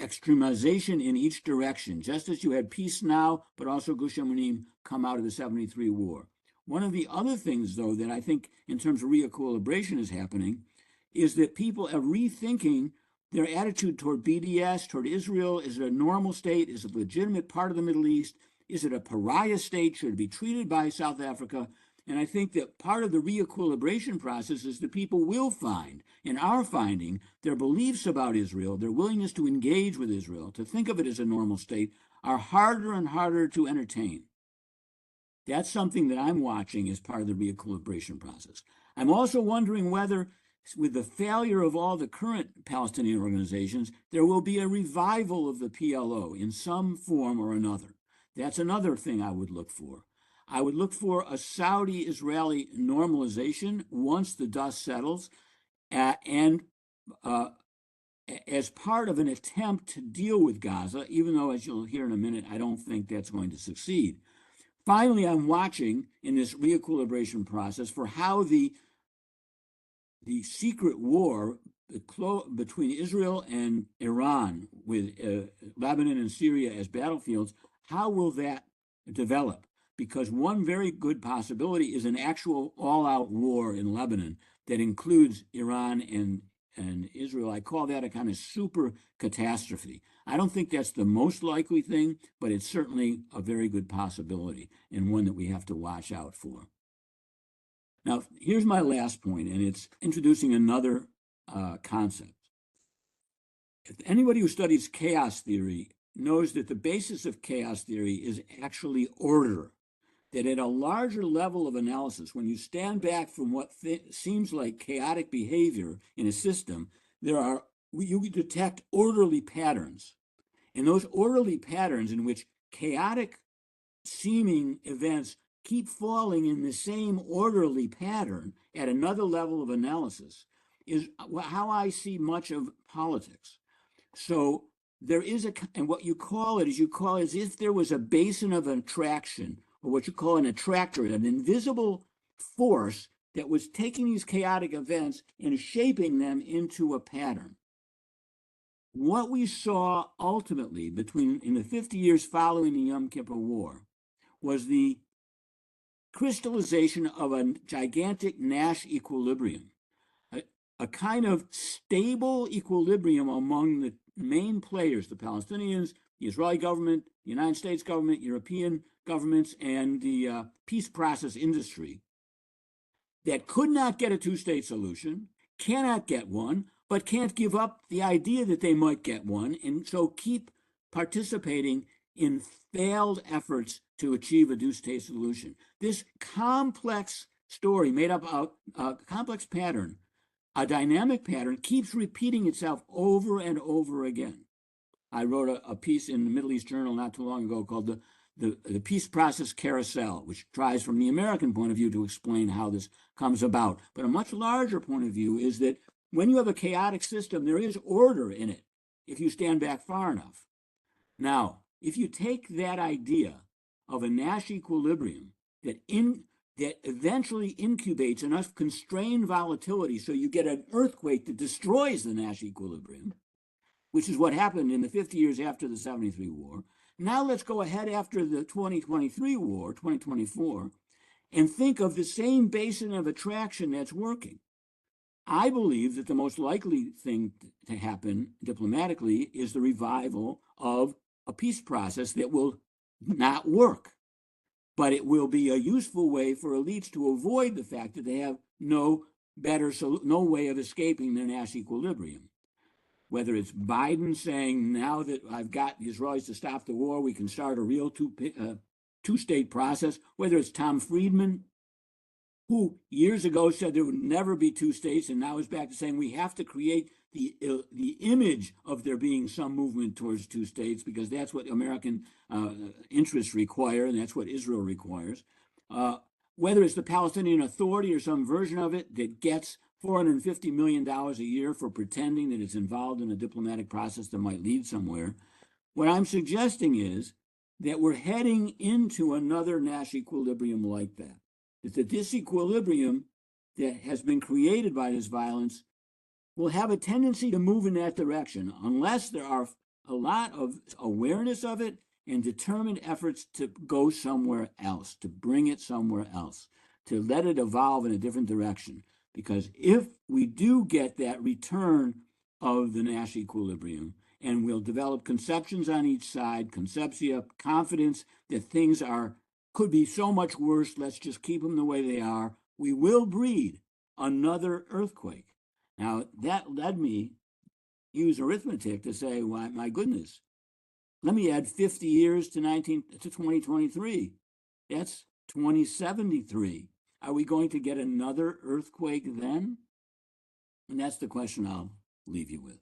extremization in each direction, just as you had peace now, but also Gush Emunim come out of the 73 war. One of the other things, though, that I think in terms of re-equilibration is happening is that people are rethinking their attitude toward BDS, toward Israel. Is it a normal state? Is it a legitimate part of the Middle East? Is it a pariah state? Should it be treated by South Africa? And I think that part of the re-equilibration process is that people will find, and are finding, their beliefs about Israel, their willingness to engage with Israel, to think of it as a normal state, are harder and harder to entertain. That's something that I'm watching as part of the re-equilibration process. I'm also wondering whether, with the failure of all the current Palestinian organizations, there will be a revival of the PLO in some form or another. That's another thing I would look for. I would look for a Saudi-Israeli normalization once the dust settles, and as part of an attempt to deal with Gaza, even though, as you'll hear in a minute, I don't think that's going to succeed. Finally, I'm watching in this re-equilibration process for how the secret war between Israel and Iran, with Lebanon and Syria as battlefields, how will that develop? Because one very good possibility is an actual all-out war in Lebanon that includes Iran and Israel. I call that a kind of super catastrophe. I don't think that's the most likely thing, but it's certainly a very good possibility, and one that we have to watch out for. Now, here's my last point, and it's introducing another concept. If anybody who studies chaos theory knows that the basis of chaos theory is actually order, that at a larger level of analysis, when you stand back from what seems like chaotic behavior in a system, you detect orderly patterns. And those orderly patterns in which chaotic seeming events keep falling in the same orderly pattern at another level of analysis is how I see much of politics. So there is and what you call it is as if there was a basin of attraction, or what you call an attractor, an invisible force that was taking these chaotic events and shaping them into a pattern. What we saw ultimately in the 50 years following the Yom Kippur War was the crystallization of a gigantic Nash equilibrium, a kind of stable equilibrium among the main players, the Palestinians, the Israeli government, the United States government, European governments, and the peace process industry, that could not get a two-state solution, cannot get one, but can't give up the idea that they might get one, and so keep participating in failed efforts to achieve a two-state solution. This complex story made up of a complex pattern, a dynamic pattern, keeps repeating itself over and over again. I wrote a piece in the Middle East Journal not too long ago called the Peace Process Carousel, which tries from the American point of view to explain how this comes about. But a much larger point of view is that when you have a chaotic system, there is order in it if you stand back far enough. Now, if you take that idea of a Nash equilibrium that eventually incubates enough constrained volatility so you get an earthquake that destroys the Nash equilibrium, which is what happened in the 50 years after the 73 war. Now let's go ahead after the 2023 war, 2024, and think of the same basin of attraction that's working. I believe that the most likely thing to happen diplomatically is the revival of a peace process that will not work, but it will be a useful way for elites to avoid the fact that they have no way of escaping their Nash equilibrium. Whether it's Biden saying, now that I've got the Israelis to stop the war, we can start a real two-state process, whether it's Tom Friedman, who years ago said there would never be two states, and now is back to saying we have to create the image of there being some movement towards two states because that's what American interests require, and that's what Israel requires. Whether it's the Palestinian Authority or some version of it that gets $450 million a year for pretending that it's involved in a diplomatic process that might lead somewhere. What I'm suggesting is that we're heading into another Nash equilibrium like that. That the disequilibrium that has been created by this violence will have a tendency to move in that direction unless there are a lot of awareness of it and determined efforts to go somewhere else, to bring it somewhere else, to let it evolve in a different direction. Because if we do get that return of the Nash equilibrium, and we'll develop conceptions on each side, conceptia, confidence that things could be so much worse, let's just keep them the way they are, we will breed another earthquake. Now, that led me use arithmetic to say, well, my goodness, let me add 50 years to 2023. That's 2073. Are we going to get another earthquake then? And that's the question I'll leave you with.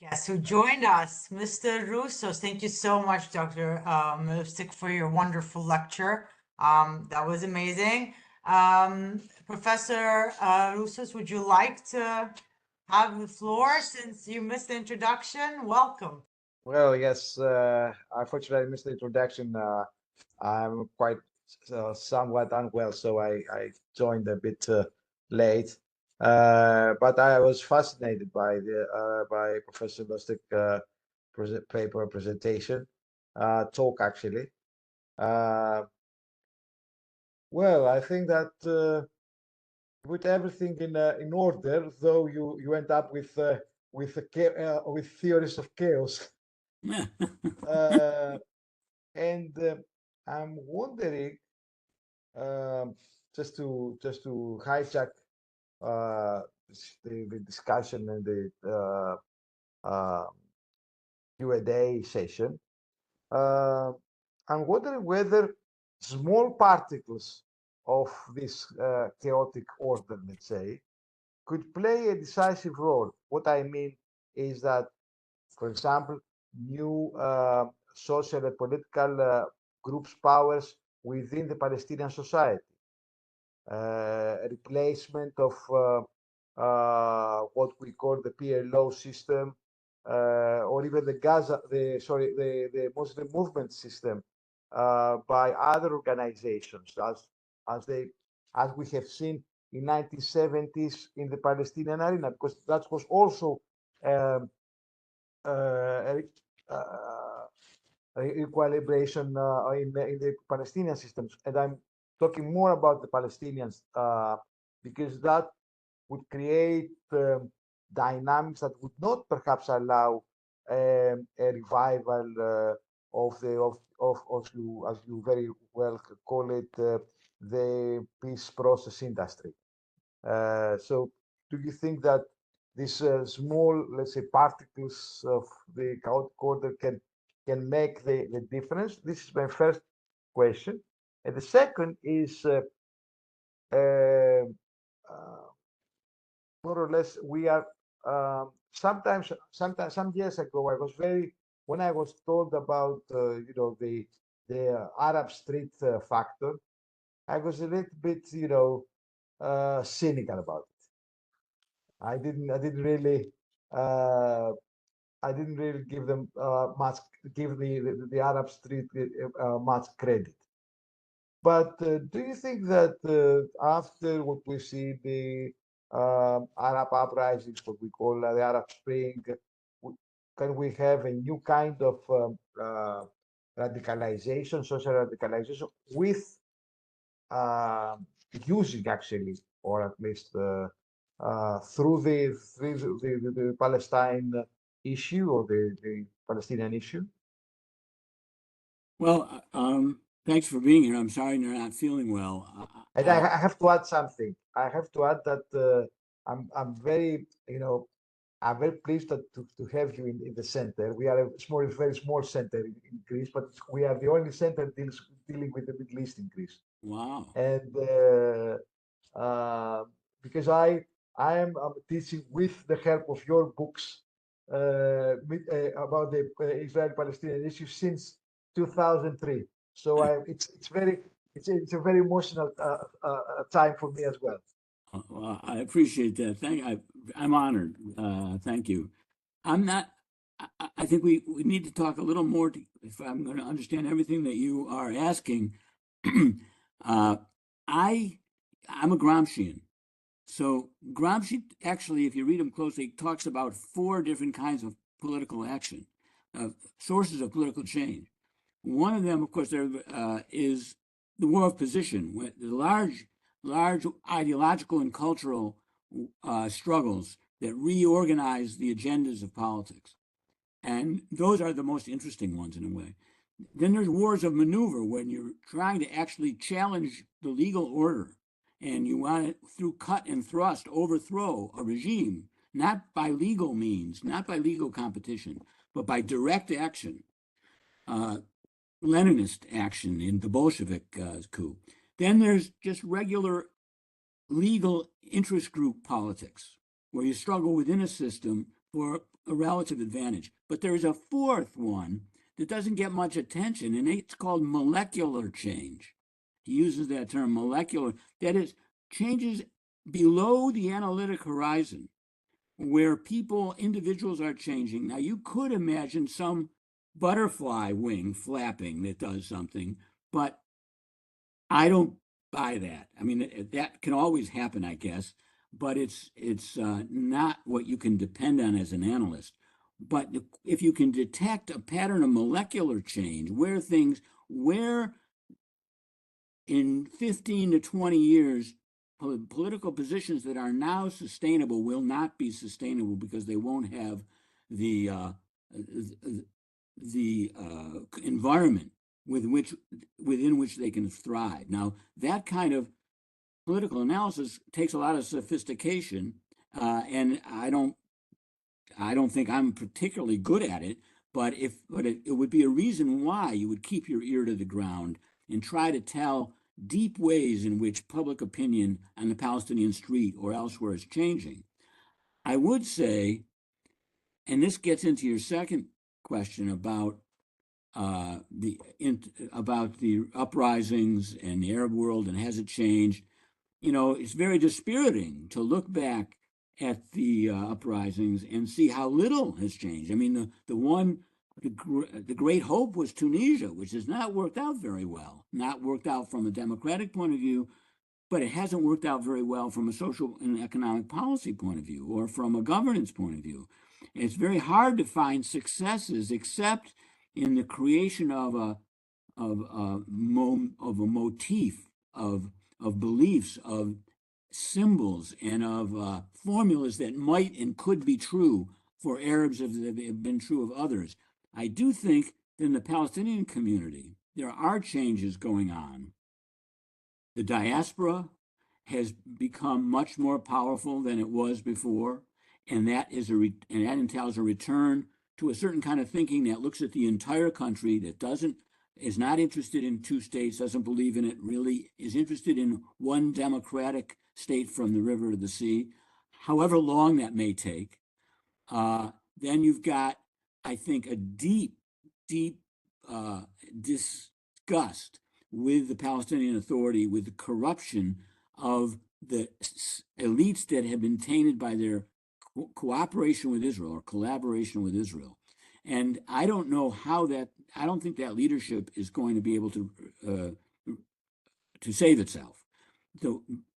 Yes, who joined us, Mr. Roussos. Thank you so much, Dr. Lustick, for your wonderful lecture. That was amazing. Professor Roussos, would you like to have the floor since you missed the introduction? Welcome. Well, yes, unfortunately I missed the introduction. I'm quite somewhat unwell, so I joined a bit late. But I was fascinated by by Professor Lustick paper presentation, talk actually. Well, I think that put everything in order, though you end up with theories of chaos. And I'm wondering, just to hijack the discussion and the Q&A session, I'm wondering whether small particles of this chaotic order, let's say, could play a decisive role. What I mean is that, for example, new social and political groups, powers within the Palestinian society, replacement of what we call the PLO system, or even the Muslim movement system by other organizations, as they as we have seen in 1970s in the Palestinian arena, because that was also um, uh, uh, equilibration in the Palestinian systems. And I'm talking more about the Palestinians because that would create dynamics that would not perhaps allow a revival of the as you very well call it the peace process industry. So do you think that these small, let's say, particles of the chaotic order can make the difference? This is my first question. And the second is uh, more or less we are sometimes some years ago I was very when I was told about the Arab Street factor, I was a little bit cynical about it. Uh, I didn't really give them give the Arab Street much credit. But do you think that after what we see, the Arab uprisings, what we call the Arab Spring, can we have a new kind of radicalization, social radicalization, with uh, using actually, or at least through the Palestine issue or the Palestinian issue? Well, thanks for being here. I'm sorry you're not feeling well. And I have to add something. I have to add that I'm very I'm very pleased to have you in the center. We are a very small center in Greece, but we are the only center dealing with the Middle East in Greece. Wow. And because I'm teaching with the help of your books about the Israeli-Palestinian issue since 2003. So it's a very emotional time for me as well. Well, I appreciate that. I'm honored. Thank you. I'm not. I think we need to talk a little more if I'm going to understand everything that you are asking. I'm a Gramscian. So Gramsci actually, if you read him closely, talks about 4 different kinds of political action, sources of political change. One of them, of course, there is the war of position, the large ideological and cultural struggles that reorganize the agendas of politics. And those are the most interesting ones in a way. Then there's wars of maneuver when you're trying to actually challenge the legal order and you want to, through cut and thrust, overthrow a regime, not by legal means, not by legal competition, but by direct action. Leninist action in the Bolshevik coup. Then there's just regular legal interest group politics, where you struggle within a system for a relative advantage. But there's a 4th one that doesn't get much attention, and it's called molecular change. He uses that term, molecular. That is, changes below the analytic horizon, where individuals are changing. Now, you could imagine some butterfly wing flapping that does something, but I don't buy that. I mean, that can always happen, I guess, but it's not what you can depend on as an analyst. But if you can detect a pattern of molecular change, where in 15 to 20 years, political positions that are now sustainable will not be sustainable because they won't have the environment within which they can thrive. Now, that kind of political analysis takes a lot of sophistication, and I don't think I'm particularly good at it. But it would be a reason why you would keep your ear to the ground and try to tell deep ways in which public opinion on the Palestinian street or elsewhere is changing. I would say, and this gets into your second question about the uprisings and the Arab world and has it changed? It's very dispiriting to look back at the uprisings and see how little has changed. I mean, the one the great hope was Tunisia, which has not worked out very well, not worked out from a democratic point of view, but it hasn't worked out very well from a social and economic policy point of view or from a governance point of view. It's very hard to find successes except in the creation of a motif of beliefs, of symbols, and of formulas that might and could be true for Arabs as they have been true of others. I do think that in the Palestinian community, there are changes going on. The diaspora has become much more powerful than it was before, and that entails a return to a certain kind of thinking that looks at the entire country, that is not interested in two states, doesn't believe in it, really is interested in one democratic state from the river to the sea, however long that may take. Then you've got, I think, a deep disgust with the Palestinian Authority, with the corruption of the elites that have been tainted by their cooperation with Israel or collaboration with Israel. And I don't know how I don't think that leadership is going to be able to save itself.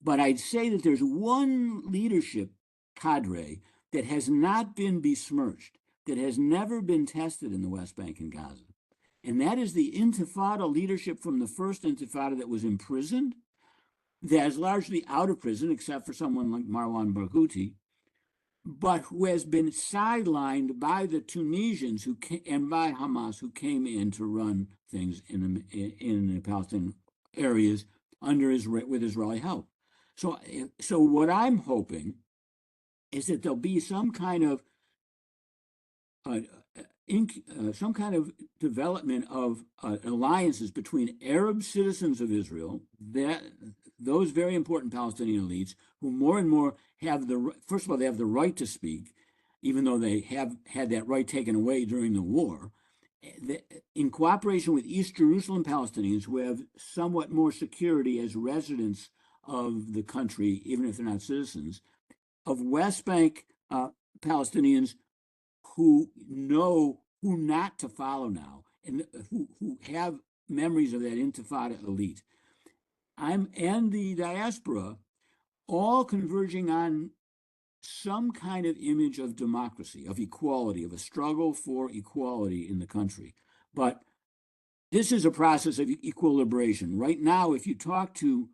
But I'd say that there's one leadership cadre that has not been besmirched, that has never been tested in the West Bank and Gaza. And that is the Intifada leadership from the first Intifada that was imprisoned, that is largely out of prison, except for someone like Marwan Barghouti, but who has been sidelined by the Tunisians and by Hamas, who came in to run things in the Palestinian areas with Israeli help. So what I'm hoping is that there'll be some kind of development of alliances between Arab citizens of Israel, those very important Palestinian elites, who more and more have first of all, they have the right to speak, even though they have had that right taken away during the war, in cooperation with East Jerusalem Palestinians, who have somewhat more security as residents of the country, even if they're not citizens, of West Bank Palestinians who know who not to follow now, and who have memories of that Intifada elite. And the diaspora, all converging on some kind of image of democracy, of equality, of a struggle for equality in the country. But this is a process of equilibration. Right now, if you talk to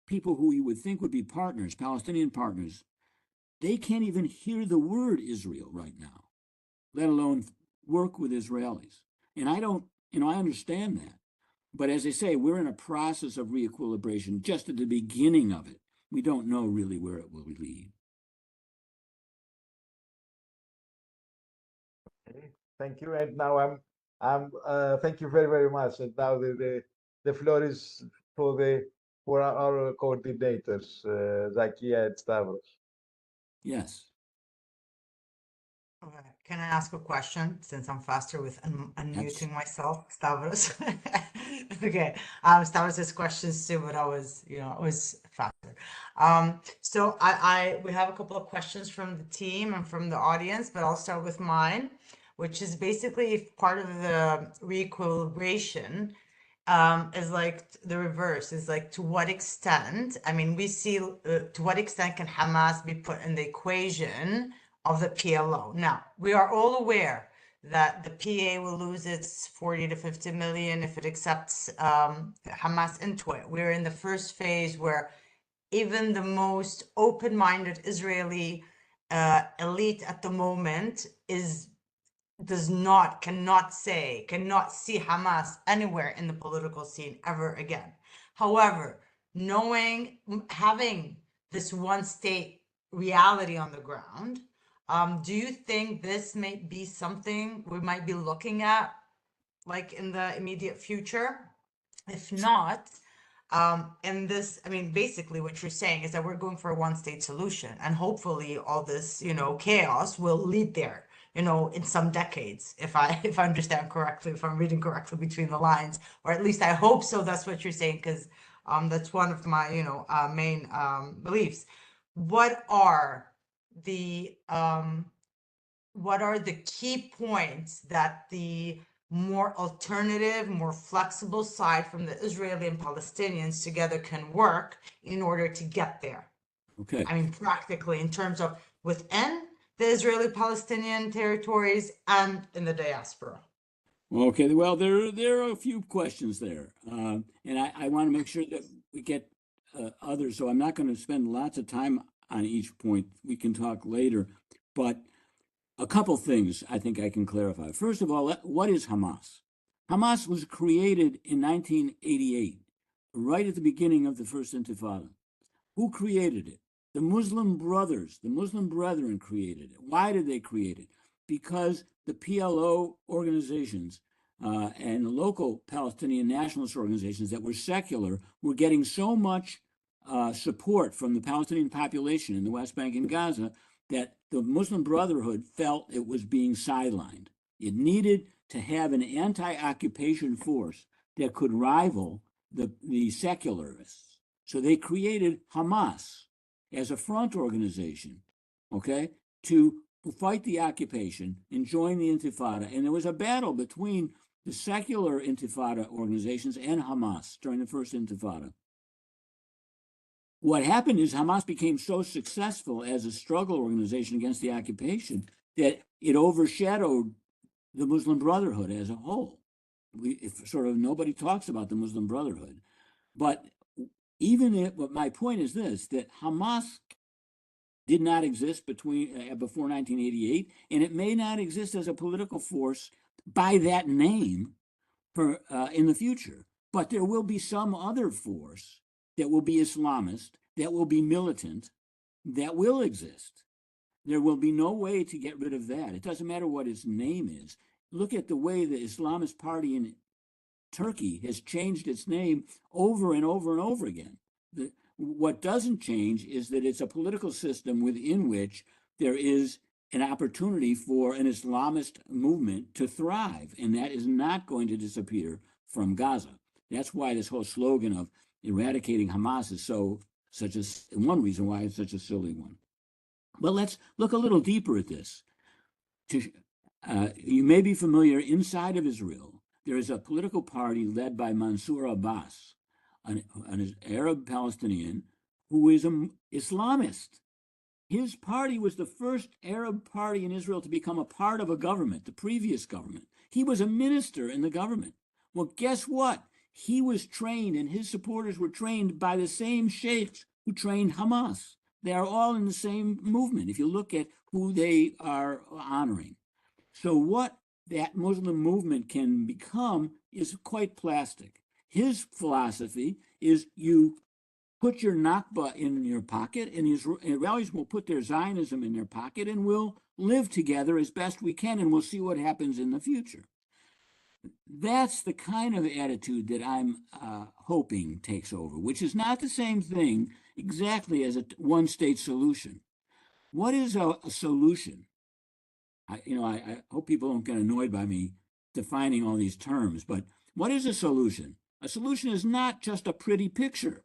people who you would think would be partners, Palestinian partners, they can't even hear the word Israel right now, let alone work with Israelis. And I understand that. But as I say, we're in a process of re-equilibration, just at the beginning of it. We don't know really where it will lead. Okay, thank you. And now thank you very, very much. And now the floor is for our coordinators, Zakia and Stavros. Yes. Okay. Can I ask a question since I'm faster with unmuting myself, Stavros? Okay. Stavros has questions too, but I was faster. So we have a couple of questions from the team and from the audience, but I'll start with mine, which is basically if part of the re-equilibration is like the reverse, is like to what extent, I mean, we see to what extent can Hamas be put in the equation of the PLO. Now, we are all aware that the PA will lose its 40 to 50 million if it accepts Hamas into it. We're in the first phase where even the most open-minded Israeli elite at the moment cannot see Hamas anywhere in the political scene ever again. However, having this one state reality on the ground, do you think this may be something we might be looking at like in the immediate future? If not, basically what you're saying is that we're going for a one-state solution, and hopefully all this, chaos will lead there, in some decades, if I understand correctly, if I'm reading correctly between the lines, or at least I hope so. That's what you're saying, because that's one of my, main beliefs. What are the what are the key points that the more alternative, more flexible side from the Israeli and Palestinians together can work in order to get there? Okay. I mean, practically in terms of within the Israeli-Palestinian territories and in the diaspora. Okay, well, there are a few questions there, and I want to make sure that we get others. So I'm not going to spend lots of time on each point. We can talk later, but a couple things I think I can clarify. First of all, what is Hamas? Hamas was created in 1988, right at the beginning of the First Intifada. Who created it? The Muslim Brothers, the Muslim Brethren created it. Why did they create it? Because the PLO organizations and the local Palestinian nationalist organizations that were secular were getting so much support from the Palestinian population in the West Bank and Gaza that the Muslim Brotherhood felt it was being sidelined. It needed to have an anti-occupation force that could rival the secularists. So they created Hamas as a front organization, okay, to fight the occupation and join the Intifada. And there was a battle between the secular Intifada organizations and Hamas during the first Intifada. What happened is Hamas became so successful as a struggle organization against the occupation that it overshadowed the Muslim Brotherhood as a whole. Nobody talks about the Muslim Brotherhood. But but my point is this, that Hamas did not exist before 1988, and it may not exist as a political force by that name in the future. But there will be some other force that will be Islamist, that will be militant, that will exist. There will be no way to get rid of that. It doesn't matter what its name is. Look at the way the Islamist Party in Turkey has changed its name over and over and over again. What doesn't change is that it's a political system within which there is an opportunity for an Islamist movement to thrive, and that is not going to disappear from Gaza. That's why this whole slogan of eradicating Hamas is one reason why it's such a silly one. But let's look a little deeper at this. You may be familiar, inside of Israel, there is a political party led by Mansour Abbas, an Arab Palestinian who is an Islamist. His party was the first Arab party in Israel to become a part of a government, the previous government. He was a minister in the government. Well, guess what? He was trained, and his supporters were trained by the same sheikhs who trained Hamas. They are all in the same movement, if you look at who they are honoring. So what that Muslim movement can become is quite plastic. His philosophy is you put your Nakba in your pocket, and Israelis will put their Zionism in their pocket, and we'll live together as best we can, and we'll see what happens in the future. That's the kind of attitude that I'm hoping takes over, which is not the same thing exactly as a one-state solution. What is a solution? I hope people don't get annoyed by me defining all these terms, but what is a solution? A solution is not just a pretty picture.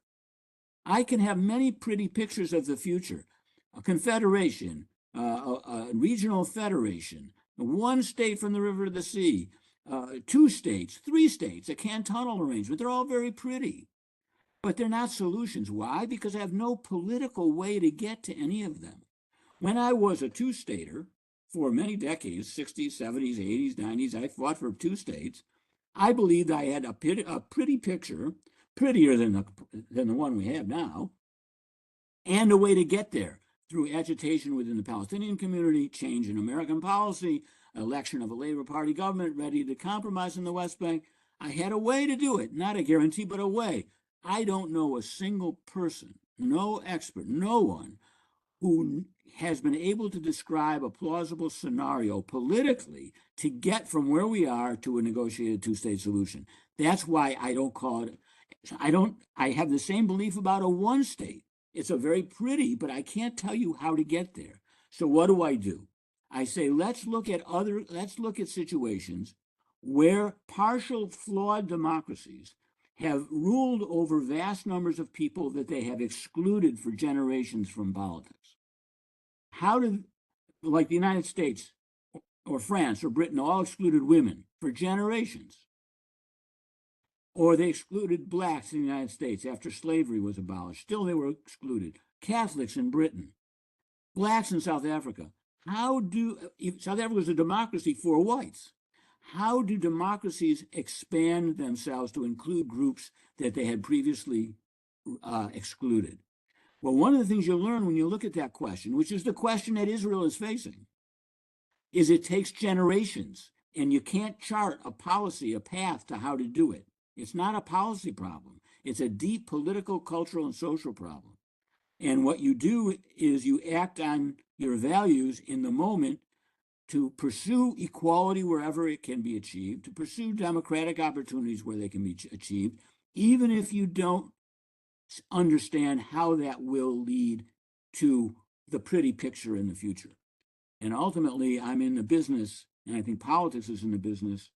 I can have many pretty pictures of the future. A confederation, a regional federation, one state from the river to the sea, 2 states, 3 states, a cantonal arrangement. They're all very pretty, but they're not solutions. Why? Because I have no political way to get to any of them. When I was a 2-stater, for many decades, 60s, 70s, 80s, 90s, I fought for 2 states. I believed I had a pretty picture, prettier than the one we have now, and a way to get there through agitation within the Palestinian community, change in American policy, election of a Labor Party government ready to compromise in the West Bank. I had a way to do it, not a guarantee, but a way. I don't know a single person, no expert, no one who has been able to describe a plausible scenario politically to get from where we are to a negotiated 2-state solution. That's why I don't call it, I have the same belief about a 1-state. It's a very pretty, but I can't tell you how to get there. So what do? I say, let's look at situations where partial flawed democracies have ruled over vast numbers of people that they have excluded for generations from politics. Like the United States or France or Britain all excluded women for generations. Or they excluded blacks in the United States after slavery was abolished. Still, they were excluded. Catholics in Britain, blacks in South Africa. South Africa was a democracy for whites. How do democracies expand themselves to include groups that they had previously excluded? Well, one of the things you'll learn when you look at that question, which is the question that Israel is facing, is it takes generations, and you can't chart a policy, a path to how to do it. It's not a policy problem. It's a deep political, cultural, and social problem. And what you do is you act on your values in the moment to pursue equality wherever it can be achieved, to pursue democratic opportunities where they can be achieved, even if you don't understand how that will lead to the pretty picture in the future. And ultimately, I'm in the business, and I think politics is in the business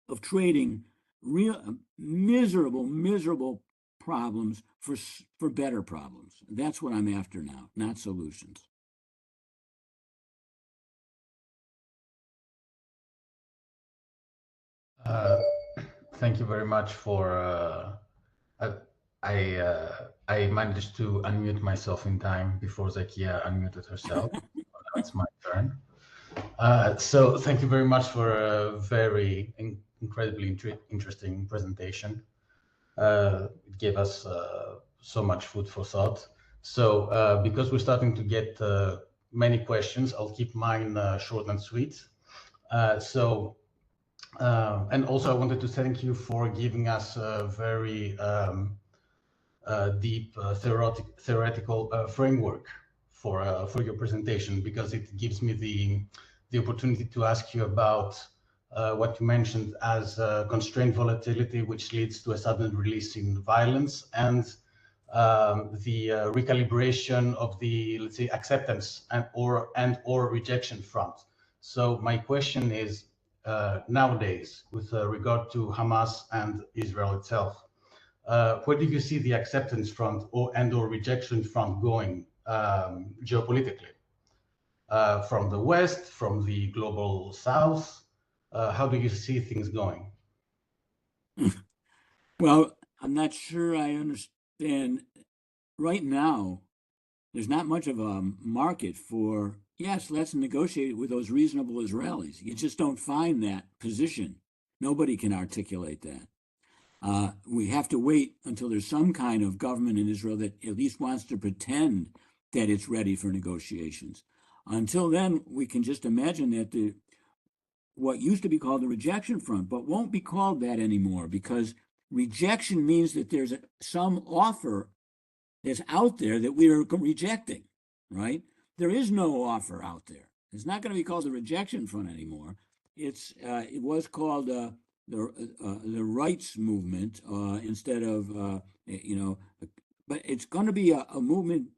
of trading real miserable problems for better problems. That's what I'm after now, not solutions. Thank you very much for. I managed to unmute myself in time before Zakia unmuted herself. Now it's my turn. So thank you very much for a very incredibly interesting presentation. It gave us so much food for thought. So because we're starting to get many questions, I'll keep mine short and sweet. And also I wanted to thank you for giving us a very deep theoretical framework for your presentation, because it gives me the opportunity to ask you about what you mentioned as constrained volatility, which leads to a sudden release in violence, and the recalibration of the, let's say, acceptance and or rejection front. So my question is, nowadays, with regard to Hamas and Israel itself, where do you see the acceptance front or rejection front going geopolitically? From the West, from the global South, how do you see things going? Well, I'm not sure I understand. Right now, there's not much of a market for, yes, let's negotiate with those reasonable Israelis. You just don't find that position. Nobody can articulate that. We have to wait until there's some kind of government in Israel that at least wants to pretend that it's ready for negotiations. Until then, we can just imagine that what used to be called the rejection front, but won't be called that anymore, because rejection means that there's some offer that's out there that we are rejecting, right? There is no offer out there. It's not going to be called the rejection front anymore. It was called the rights movement instead of but it's going to be a movement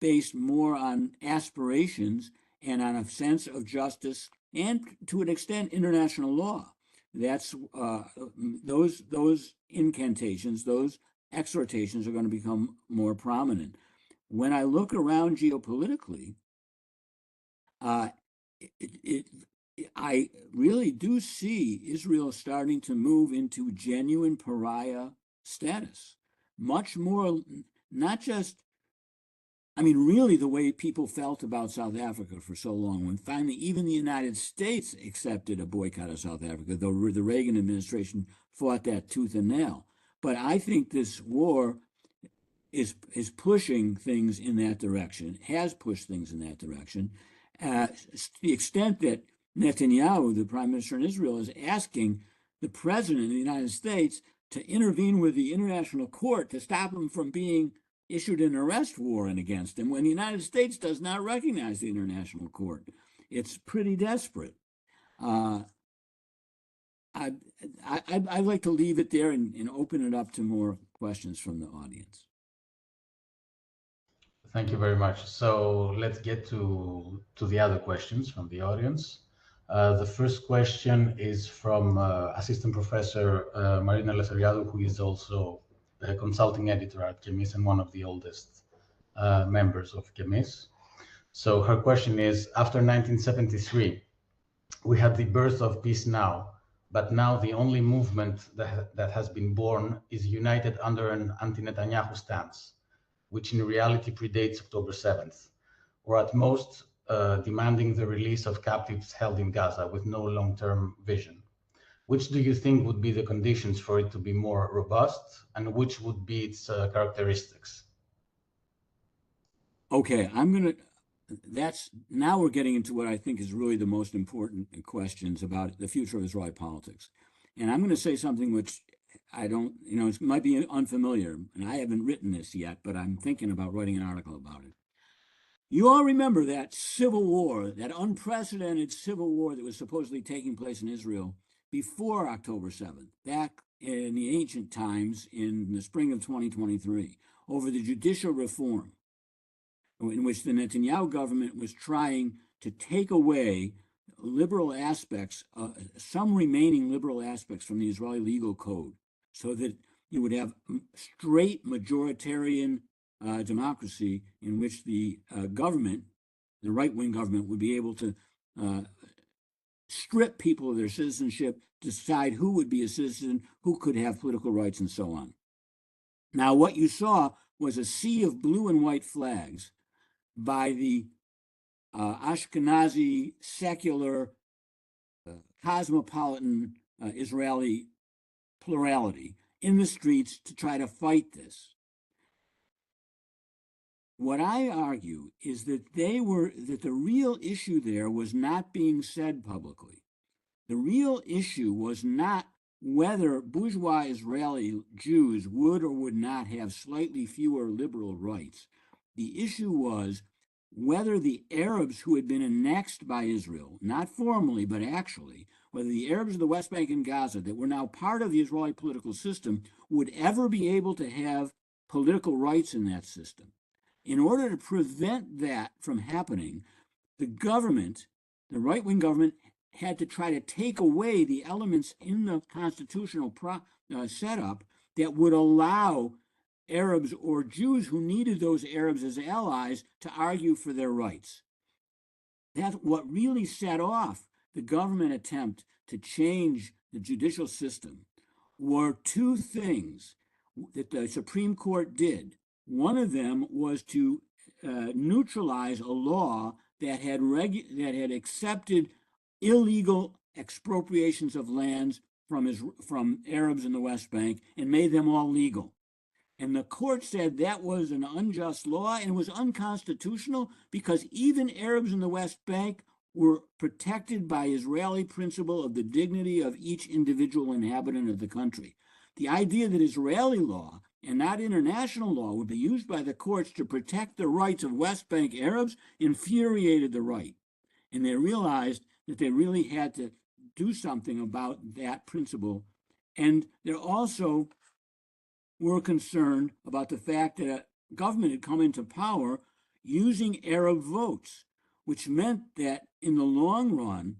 based more on aspirations and on a sense of justice and, to an extent, international law. That's those incantations, those exhortations are going to become more prominent. When I look around geopolitically, I really do see Israel starting to move into genuine pariah status. Much more, not just, really the way people felt about South Africa for so long, when finally even the United States accepted a boycott of South Africa, though the Reagan administration fought that tooth and nail. But I think this war is pushing things in that direction, has pushed things in that direction, to the extent that Netanyahu, the prime minister in Israel, is asking the president of the United States to intervene with the international court to stop him from being issued an arrest warrant against him, when the United States does not recognize the international court. It's pretty desperate. I'd like to leave it there and open it up to more questions from the audience. Thank you very much. So let's get to the other questions from the audience. The first question is from Assistant Professor Marina Lesariadou, who is also a consulting editor at CEMMIS and one of the oldest members of CEMMIS. So her question is, after 1973, We had the birth of peace now, but now the only movement that has been born is united under an anti-Netanyahu stance, which in reality predates October 7th, or at most demanding the release of captives held in Gaza with no long-term vision. Which do you think would be the conditions for it to be more robust, and which would be its characteristics? Okay, now we're getting into what I think is really the most important questions about the future of Israeli politics. And I'm going to say something which I don't, it might be unfamiliar, and I haven't written this yet, but I'm thinking about writing an article about it. You all remember that civil war, that unprecedented civil war that was supposedly taking place in Israel before October 7th, back in the ancient times in the spring of 2023, over the judicial reform, in which the Netanyahu government was trying to take away liberal aspects, some remaining liberal aspects from the Israeli legal code, so that you would have straight majoritarian democracy in which the government, the right-wing government, would be able to strip people of their citizenship, decide who would be a citizen, who could have political rights, and so on. Now, what you saw was a sea of blue and white flags by the Ashkenazi, secular, cosmopolitan Israeli plurality in the streets to try to fight this. What I argue is that that the real issue there was not being said publicly. The real issue was not whether bourgeois Israeli Jews would or would not have slightly fewer liberal rights. The issue was whether the Arabs who had been annexed by Israel, not formally, but actually, whether the Arabs of the West Bank and Gaza that were now part of the Israeli political system would ever be able to have political rights in that system. In order to prevent that from happening, the government, the right-wing government, had to try to take away the elements in the constitutional setup that would allow Arabs or Jews who needed those Arabs as allies to argue for their rights. That's what really set off the government attempt to change the judicial system were two things that the Supreme Court did. One of them was to neutralize a law that had accepted illegal expropriations of lands from Arabs in the West Bank and made them all legal. And the court said that was an unjust law and was unconstitutional because even Arabs in the West Bank were protected by Israeli principle of the dignity of each individual inhabitant of the country. The idea that Israeli law and not international law would be used by the courts to protect the rights of West Bank Arabs infuriated the right. And they realized that they really had to do something about that principle. And they also were concerned about the fact that a government had come into power using Arab votes, which meant that in the long run,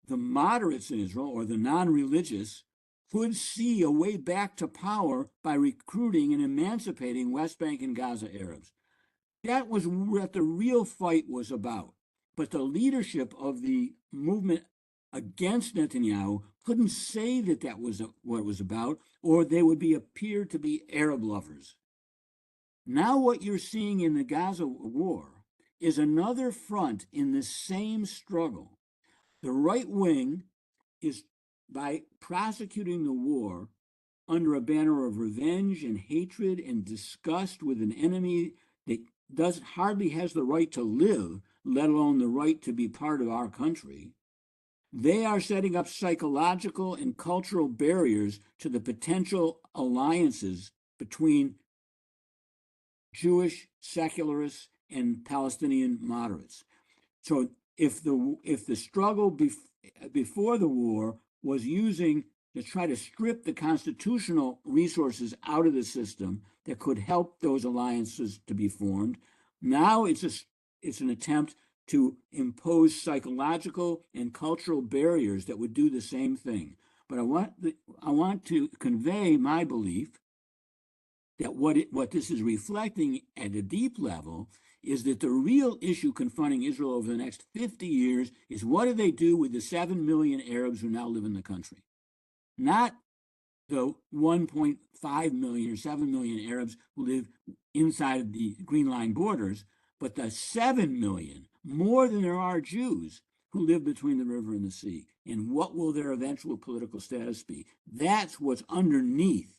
the moderates in Israel, or the non-religious, could see a way back to power by recruiting and emancipating West Bank and Gaza Arabs. That was what the real fight was about. But the leadership of the movement against Netanyahu couldn't say that that was what it was about, or they would appear to be Arab lovers. Now what you're seeing in the Gaza war is another front in the same struggle. The right wing is, by prosecuting the war under a banner of revenge and hatred and disgust with an enemy that hardly has the right to live, let alone the right to be part of our country, they are setting up psychological and cultural barriers to the potential alliances between Jewish secularists and Palestinian moderates. So if the struggle before the war was using to try to strip the constitutional resources out of the system that could help those alliances to be formed, now it's an attempt to impose psychological and cultural barriers that would do the same thing. But I want to convey my belief that what this is reflecting at a deep level is that the real issue confronting Israel over the next 50 years is what do they do with the 7 million Arabs who now live in the country? Not the 1.5 million or 7 million Arabs who live inside the Green Line borders, but the 7 million, more than there are Jews, who live between the river and the sea. And what will their eventual political status be? That's what's underneath,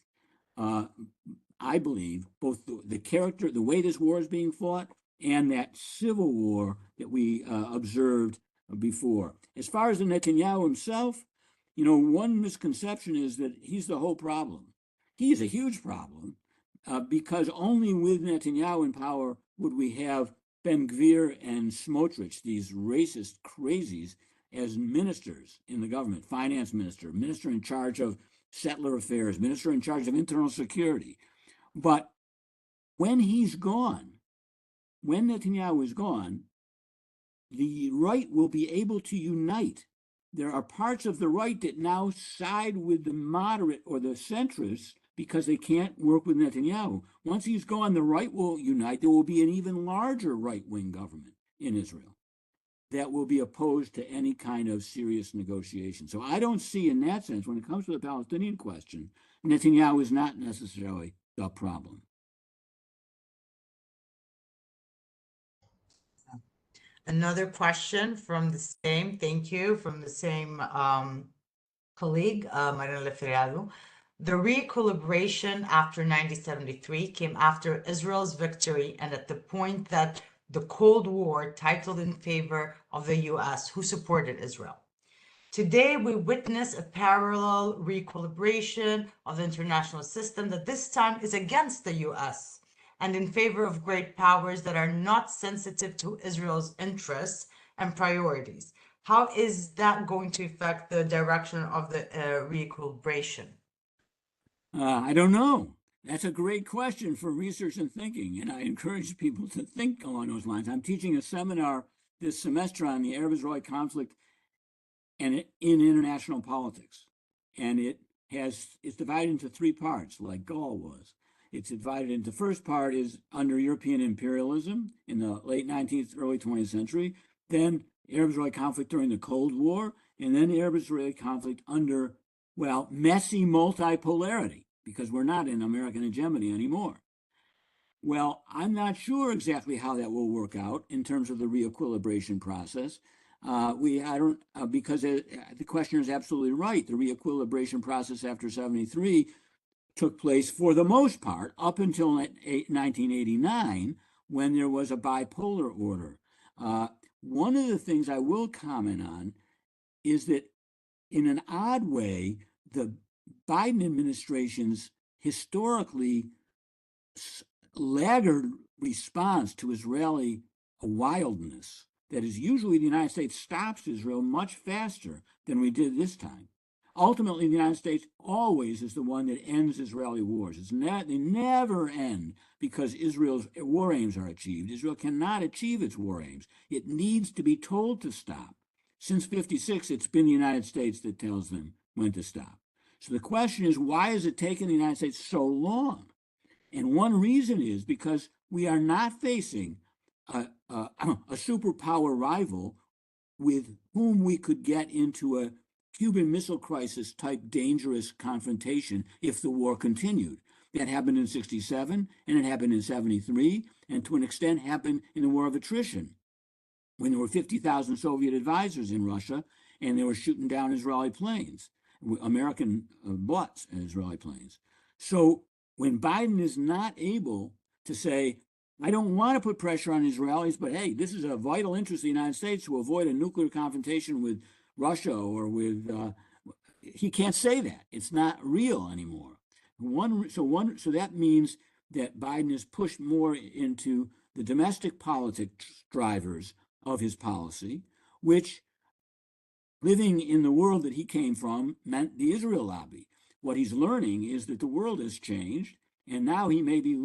I believe, both the character, the way this war is being fought, and that civil war that we observed before. As far as the Netanyahu himself, you know, one misconception is that he's the whole problem. He is a huge problem because only with Netanyahu in power would we have Ben Gvir and Smotrich, these racist crazies, as ministers in the government, finance minister, minister in charge of settler affairs, minister in charge of internal security. But when he's gone, when Netanyahu is gone, the right will be able to unite. There are parts of the right that now side with the moderate or the centrists because they can't work with Netanyahu. Once he's gone, the right will unite. There will be an even larger right-wing government in Israel that will be opposed to any kind of serious negotiation. So I don't see in that sense, when it comes to the Palestinian question, Netanyahu is not necessarily the problem. Another question from the same, thank you, from the same colleague, Mariana Leferrado. The re-equilibration after 1973 came after Israel's victory and at the point that the Cold War titled in favor of the US, who supported Israel. Today, we witness a parallel re-equilibration of the international system that this time is against the US and in favor of great powers that are not sensitive to Israel's interests and priorities. How is that going to affect the direction of the re-equilibration? I don't know. That's a great question for research and thinking, and I encourage people to think along those lines. I'm teaching a seminar this semester on the Arab-Israeli conflict and in international politics, and it's divided into three parts, like Gaul was. It's divided into, first part is under European imperialism in the late 19th, early 20th century, then Arab-Israeli conflict during the Cold War, and then the Arab-Israeli conflict under, well, messy multipolarity, because we're not in American hegemony anymore. Well, I'm not sure exactly how that will work out in terms of the re-equilibration process. Because the questioner is absolutely right. The re-equilibration process after 73 took place for the most part up until 1989, when there was a bipolar order. One of the things I will comment on is that in an odd way, the Biden administration's historically laggard response to Israeli wildness, that is, usually the United States stops Israel much faster than we did this time. Ultimately, the United States always is the one that ends Israeli wars. They never end because Israel's war aims are achieved. Israel cannot achieve its war aims. It needs to be told to stop. Since 56, it's been the United States that tells them when to stop. So the question is, why has it taken the United States so long? And one reason is because we are not facing a superpower rival with whom we could get into a Cuban Missile Crisis type dangerous confrontation if the war continued. That happened in 67, and it happened in 73, and to an extent happened in the War of Attrition, when there were 50,000 Soviet advisors in Russia, and they were shooting down Israeli planes, American bots and Israeli planes. So when Biden is not able to say, I don't want to put pressure on Israelis, but hey, this is a vital interest of the United States to avoid a nuclear confrontation with Russia or with, he can't say that. It's not real anymore. So that means that Biden is pushed more into the domestic politics drivers of his policy, which, living in the world that he came from, meant the Israel lobby. What he's learning is that the world has changed, and now he may be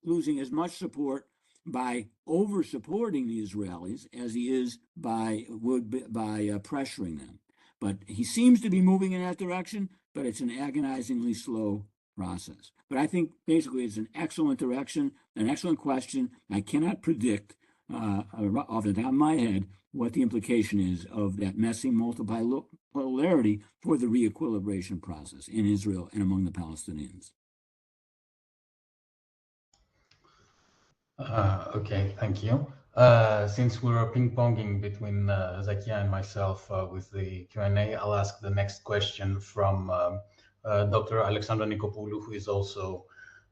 losing as much support by over-supporting the Israelis as he is by pressuring them. But he seems to be moving in that direction, but it's an agonizingly slow process. But I think basically it's an excellent direction, an excellent question. I cannot predict off the top of my head what the implication is of that messy multipolarity for the re-equilibration process in Israel and among the Palestinians. Okay, thank you. Since we're ping-ponging between Zakia and myself with the Q&A, I'll ask the next question from Dr. Alexandra Nikopoulou, who is also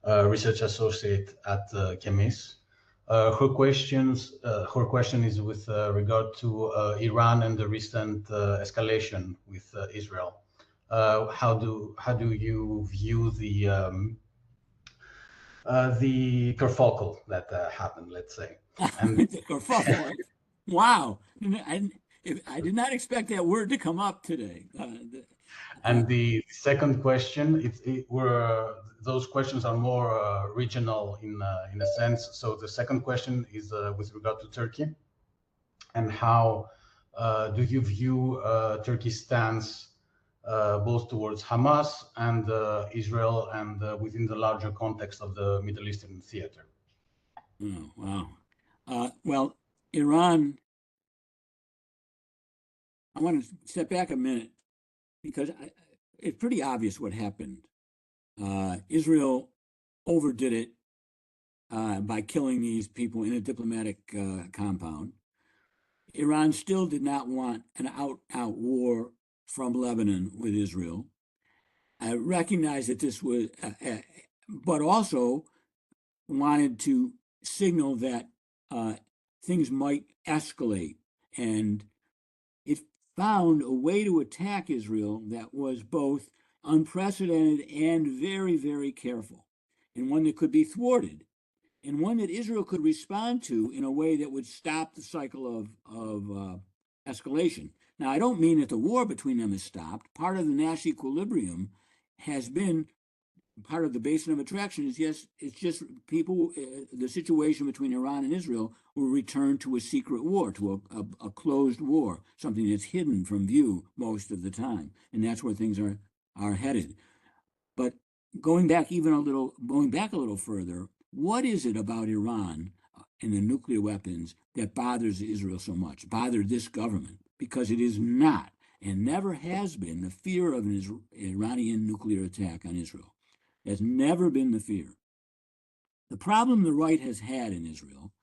a research associate at CEMMIS. Her question is with regard to Iran and the recent escalation with Israel. How do you view the kerfuffle that happened, let's say? And The kerfuffle. Wow, I did not expect that word to come up today. And the second question, those questions are more regional in a sense. So the second question is with regard to Turkey, and how do you view Turkey's stance both towards Hamas and Israel, and within the larger context of the Middle Eastern theater? Oh, wow. Well, Iran, I want to step back a minute because it's pretty obvious what happened. Israel overdid it by killing these people in a diplomatic compound. Iran still did not want an out war from Lebanon with Israel. I recognize that this was, but also wanted to signal that things might escalate. And it found a way to attack Israel that was both unprecedented and very, very careful, and one that could be thwarted, and one that Israel could respond to in a way that would stop the cycle of escalation. Now, I don't mean that the war between them has stopped. Part of the Nash equilibrium has been, part of the basin of attraction is, yes, it's just people, the situation between Iran and Israel will return to a secret war, to a closed war, something that's hidden from view most of the time. And that's where things are headed. But going back a little further, what is it about Iran and the nuclear weapons that bothers Israel so much, bothered this government? Because it is not, and never has been, the fear of an Iranian nuclear attack on Israel. Has never been the fear. The problem the right has had in Israel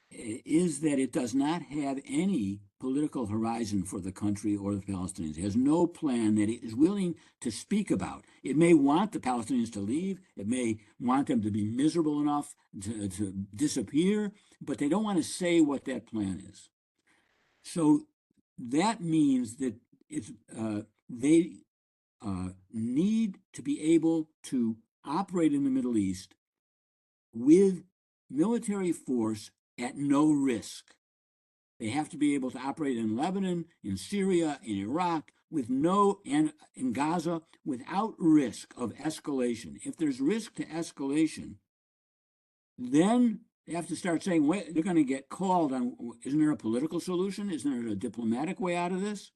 is that it does not have any political horizon for the country or the Palestinians. It has no plan that it is willing to speak about. It may want the Palestinians to leave. It may want them to be miserable enough to disappear, but they don't want to say what that plan is. So that means that they need to be able to operate in the Middle East with military force at no risk. They have to be able to operate in Lebanon, in Syria, in Iraq, and in Gaza without risk of escalation. If there's risk to escalation, then they have to start saying, wait, they're going to get called on, isn't there a political solution? Isn't there a diplomatic way out of this?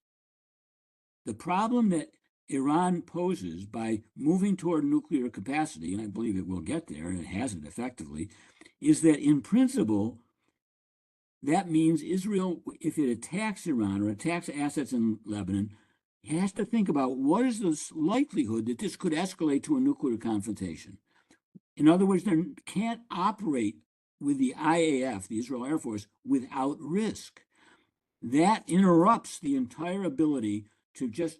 The problem that Iran poses by moving toward nuclear capacity, and I believe it will get there, and it has it effectively, is that in principle, that means Israel, if it attacks Iran or attacks assets in Lebanon, it has to think about what is the likelihood that this could escalate to a nuclear confrontation. In other words, they can't operate with the IAF, the Israel Air Force, without risk. That interrupts the entire ability to just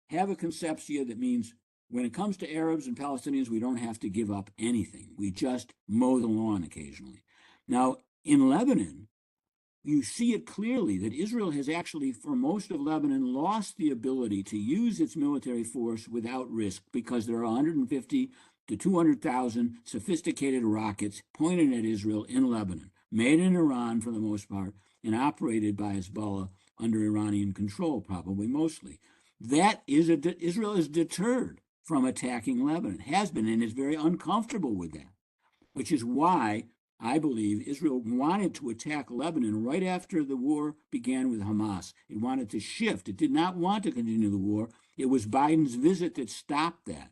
have a conceptia that means when it comes to Arabs and Palestinians, we don't have to give up anything. We just mow the lawn occasionally. Now, in Lebanon, you see it clearly that Israel has actually, for most of Lebanon, lost the ability to use its military force without risk because there are 150 to 200,000 sophisticated rockets pointed at Israel in Lebanon, made in Iran for the most part, and operated by Hezbollah under Iranian control, probably mostly. That is Israel is deterred from attacking Lebanon, has been, and is very uncomfortable with that, which is why I believe Israel wanted to attack Lebanon right after the war began with Hamas. It wanted to shift. It did not want to continue the war. It was Biden's visit that stopped that.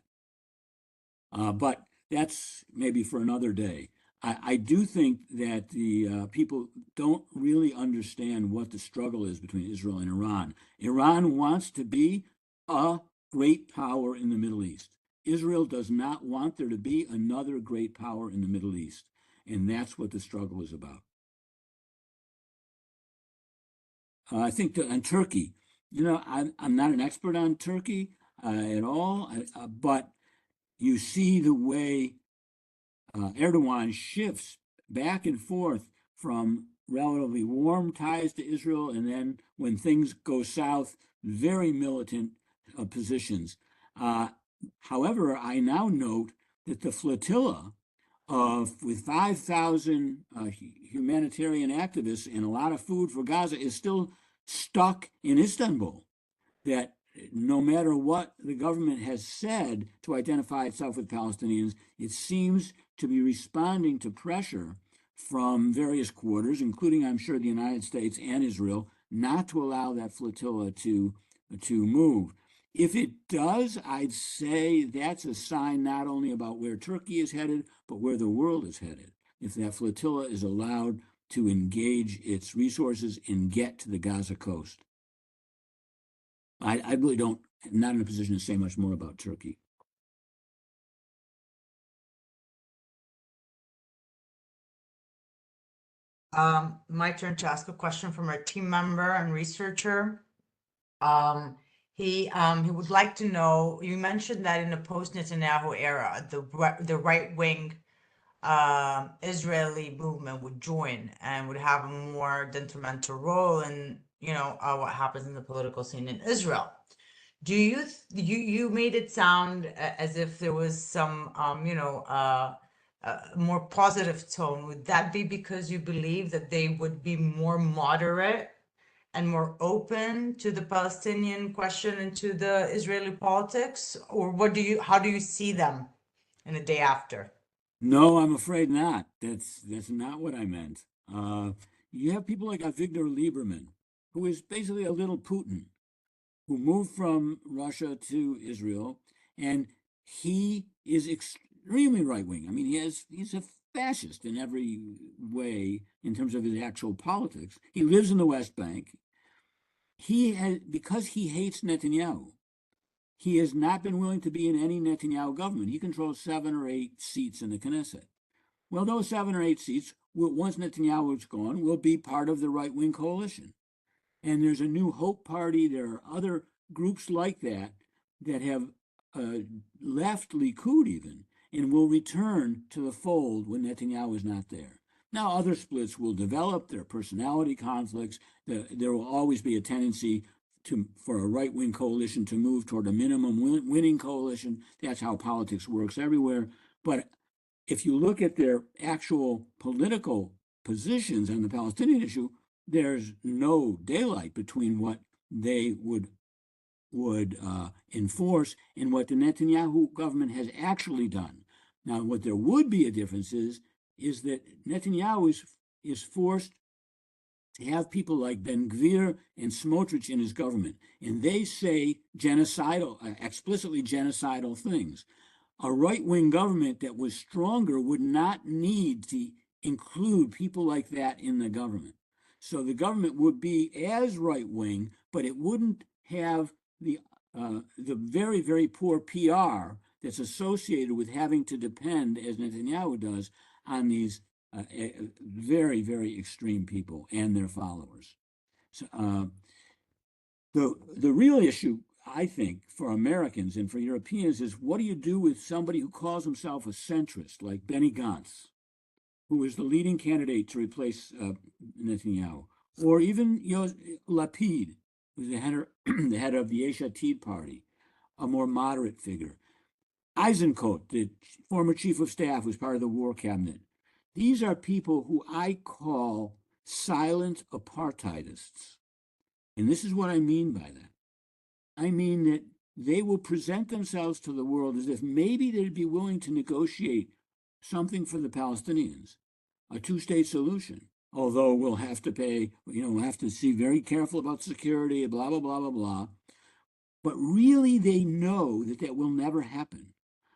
But that's maybe for another day. I do think that the people don't really understand what the struggle is between Israel and Iran. Iran wants to be a great power in the Middle East. Israel does not want there to be another great power in the Middle East. And that's what the struggle is about. I think on Turkey, I'm not an expert on Turkey at all, but you see the way Erdogan shifts back and forth from relatively warm ties to Israel, and then when things go south, very militant positions. However, I now note that the flotilla with 5,000 humanitarian activists and a lot of food for Gaza is still stuck in Istanbul. That no matter what the government has said to identify itself with Palestinians, it seems to be responding to pressure from various quarters, including, I'm sure, the United States and Israel, not to allow that flotilla to move. If it does, I'd say that's a sign not only about where Turkey is headed, but where the world is headed. If that flotilla is allowed to engage its resources and get to the Gaza coast. I really I'm not in a position to say much more about Turkey. My turn to ask a question from our team member and researcher. He would like to know, you mentioned that in the post-Netanyahu era, the right-wing Israeli movement would join and would have a more detrimental role in, what happens in the political scene in Israel. Do you made it sound as if there was some, more positive tone. Would that be because you believe that they would be more moderate and more open to the Palestinian question and to the Israeli politics? Or how do you see them in the day after? No, I'm afraid not. That's not what I meant. You have people like Avigdor Lieberman, who is basically a little Putin, who moved from Russia to Israel, and he is extremely right-wing. I mean, he's a fascist in every way in terms of his actual politics. He lives in the West Bank. Because he hates Netanyahu, he has not been willing to be in any Netanyahu government. He controls 7 or 8 seats in the Knesset. Well, those 7 or 8 seats, once Netanyahu is gone, will be part of the right-wing coalition. And there's a New Hope Party. There are other groups like that have left Likud even, and will return to the fold when Netanyahu is not there. Now, other splits will develop. There are personality conflicts. There will always be a tendency for a right-wing coalition to move toward a minimum winning coalition. That's how politics works everywhere. But if you look at their actual political positions on the Palestinian issue, there's no daylight between what they would enforce and what the Netanyahu government has actually done. Now, what there would be a difference is that Netanyahu is forced to have people like Ben Gvir and Smotrich in his government, and they say explicitly genocidal things. A right-wing government that was stronger would not need to include people like that in the government. So the government would be as right-wing, but it wouldn't have the very, very poor PR that's associated with having to depend, as Netanyahu does, on these very, very extreme people and their followers. So the real issue, I think, for Americans and for Europeans is, what do you do with somebody who calls himself a centrist, like Benny Gantz, who is the leading candidate to replace Netanyahu, or even Lapid, who's the head of the Yesh Atid party, a more moderate figure. Eisenkot, the former chief of staff, who's part of the war cabinet. These are people who I call silent apartheidists. And this is what I mean by that. I mean that they will present themselves to the world as if maybe they'd be willing to negotiate something for the Palestinians, a 2-state solution, although we'll have to pay, we'll have to be very careful about security, blah, blah, blah, blah, blah. But really, they know that will never happen.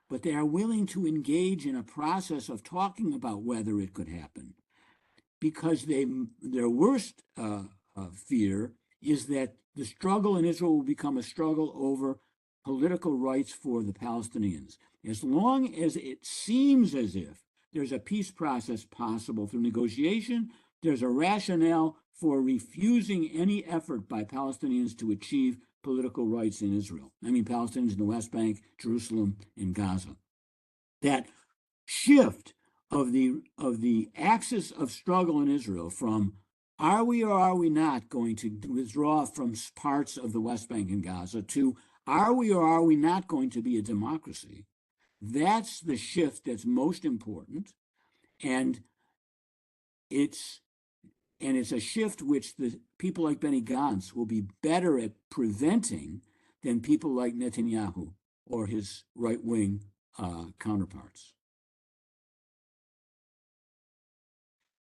but they are willing to engage in a process of talking about whether it could happen, because their worst fear is that the struggle in Israel will become a struggle over political rights for the Palestinians. As long as it seems as if there's a peace process possible through negotiation, there's a rationale for refusing any effort by Palestinians to achieve political rights in Israel. I mean, Palestinians in the West Bank, Jerusalem, and Gaza. That shift of the axis of struggle in Israel from are we or are we not going to withdraw from parts of the West Bank and Gaza to are we or are we not going to be a democracy, that's the shift that's most important. And it's a shift which the people like Benny Gantz will be better at preventing than people like Netanyahu or his right-wing counterparts.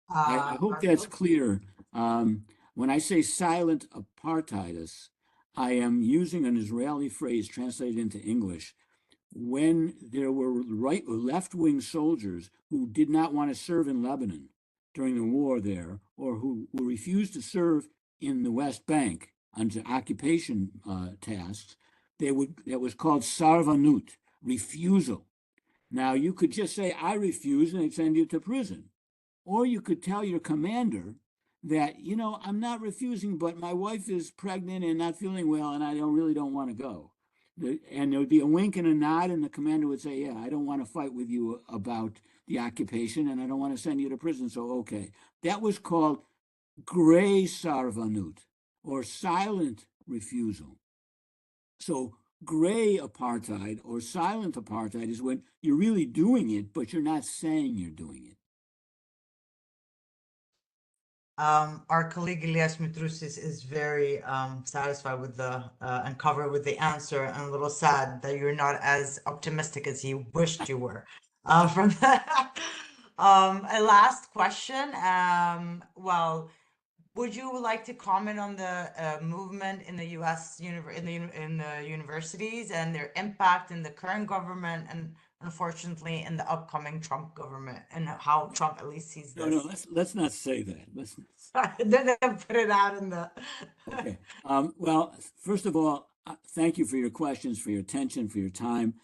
I hope that's clear. When I say silent apartheidists, I am using an Israeli phrase translated into English. When there were left-wing soldiers who did not want to serve in Lebanon during the war there, or who refused to serve in the West Bank under occupation tasks, that was called sarvanut, refusal. Now, you could just say, I refuse, and they'd send you to prison. Or you could tell your commander that, you know, I'm not refusing, but my wife is pregnant and not feeling well, and I really don't want to go. And there would be a wink and a nod, and the commander would say, yeah, I don't want to fight with you about the occupation, and I don't want to send you to prison, so okay. That was called gray sarvanut, or silent refusal. So gray apartheid or silent apartheid is when you're really doing it, but you're not saying you're doing it. Our colleague Elias Mitrousis is very satisfied with the and covered with the answer, and a little sad that you're not as optimistic as he wished you were. From that, a last question. Well, would you like to comment on the movement in the U.S. in the universities and their impact in the current government, and unfortunately in the upcoming Trump government, and how Trump at least sees this? No, let's not say that. Let's not. Then put it out in the. Okay. Well, first of all, thank you for your questions, for your attention, for your time.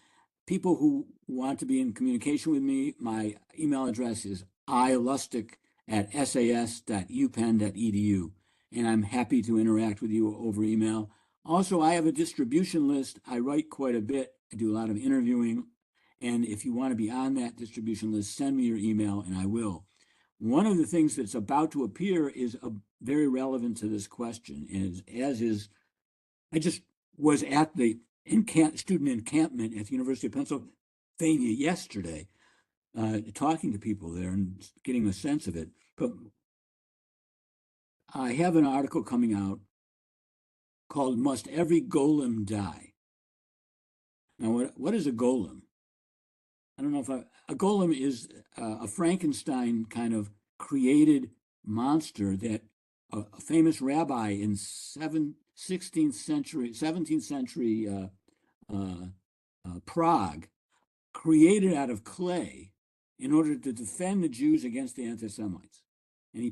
People who want to be in communication with me, my email address is ilustic@sas.upenn.edu, and I'm happy to interact with you over email. Also, I have a distribution list. I write quite a bit. I do a lot of interviewing. And if you want to be on that distribution list, send me your email and I will. One of the things that's about to appear is very relevant to this question, I just was at the student encampment at the University of Pennsylvania yesterday, talking to people there and getting a sense of it. But I have an article coming out called "Must Every Golem Die?" Now, what is a golem? I don't know if a golem is a Frankenstein kind of created monster that a famous rabbi in 17th century Prague created out of clay in order to defend the Jews against the anti-Semites. And he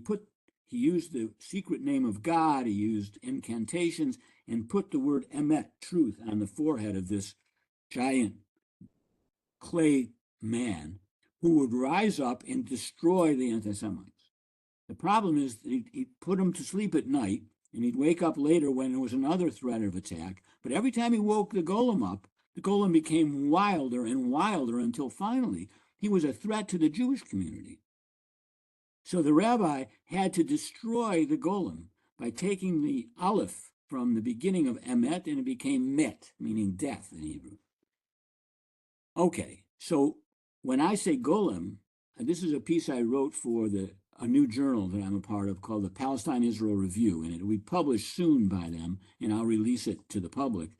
used the secret name of God, he used incantations, and put the word emet, truth, on the forehead of this giant clay man who would rise up and destroy the anti-Semites. The problem is he'd put him to sleep at night, and he'd wake up later when there was another threat of attack. But every time he woke the golem up, the golem became wilder and wilder until finally he was a threat to the Jewish community. So the rabbi had to destroy the golem by taking the aleph from the beginning of emet, and it became met, meaning death in Hebrew. Okay, so when I say golem, and this is a piece I wrote for a new journal that I'm a part of called the Palestine-Israel Review, and it will be published soon by them, and I'll release it to the public.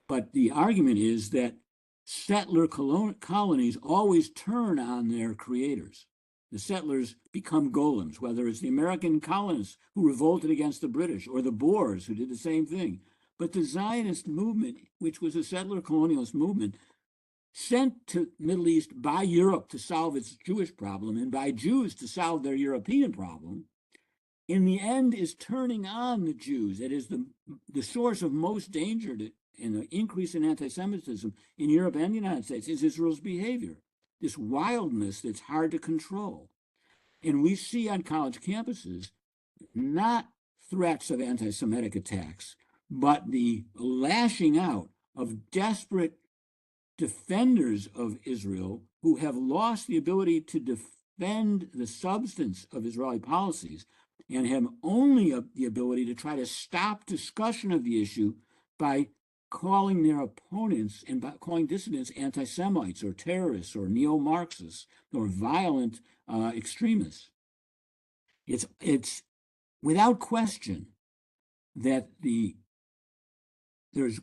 But the argument is that settler colonies always turn on their creators. The settlers become golems, whether it's the American colonists who revolted against the British or the Boers who did the same thing. But the Zionist movement, which was a settler colonialist movement, sent to Middle East by Europe to solve its Jewish problem and by Jews to solve their European problem, in the end is turning on the Jews. It is the source of most danger and the increase in anti-Semitism in Europe and the United States is Israel's behavior, this wildness that's hard to control. And we see on college campuses not threats of anti-Semitic attacks, but the lashing out of desperate defenders of Israel who have lost the ability to defend the substance of Israeli policies and have only the ability to try to stop discussion of the issue by calling their opponents and by calling dissidents anti-Semites or terrorists or neo-Marxists or violent extremists. It's without question that there's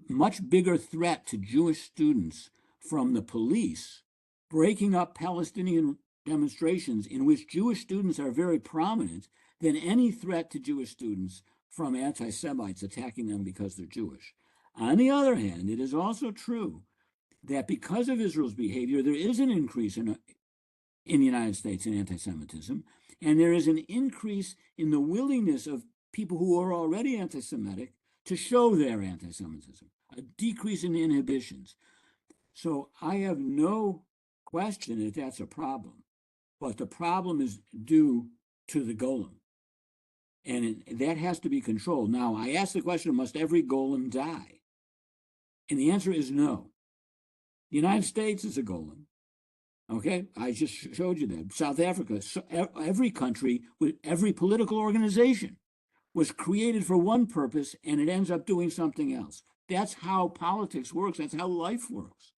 much bigger threat to Jewish students from the police breaking up Palestinian demonstrations in which Jewish students are very prominent than any threat to Jewish students from anti-Semites attacking them because they're Jewish. On the other hand, it is also true that because of Israel's behavior, there is an increase in the United States in anti-Semitism, and there is an increase in the willingness of people who are already anti-Semitic to show their anti-Semitism, a decrease in inhibitions. So I have no question that that's a problem, but the problem is due to the golem, and that has to be controlled. Now, I ask the question, must every golem die? And the answer is no. The United States is a golem. Okay, I just showed you that. South Africa, every country with every political organization was created for one purpose and it ends up doing something else. That's how politics works. That's how life works.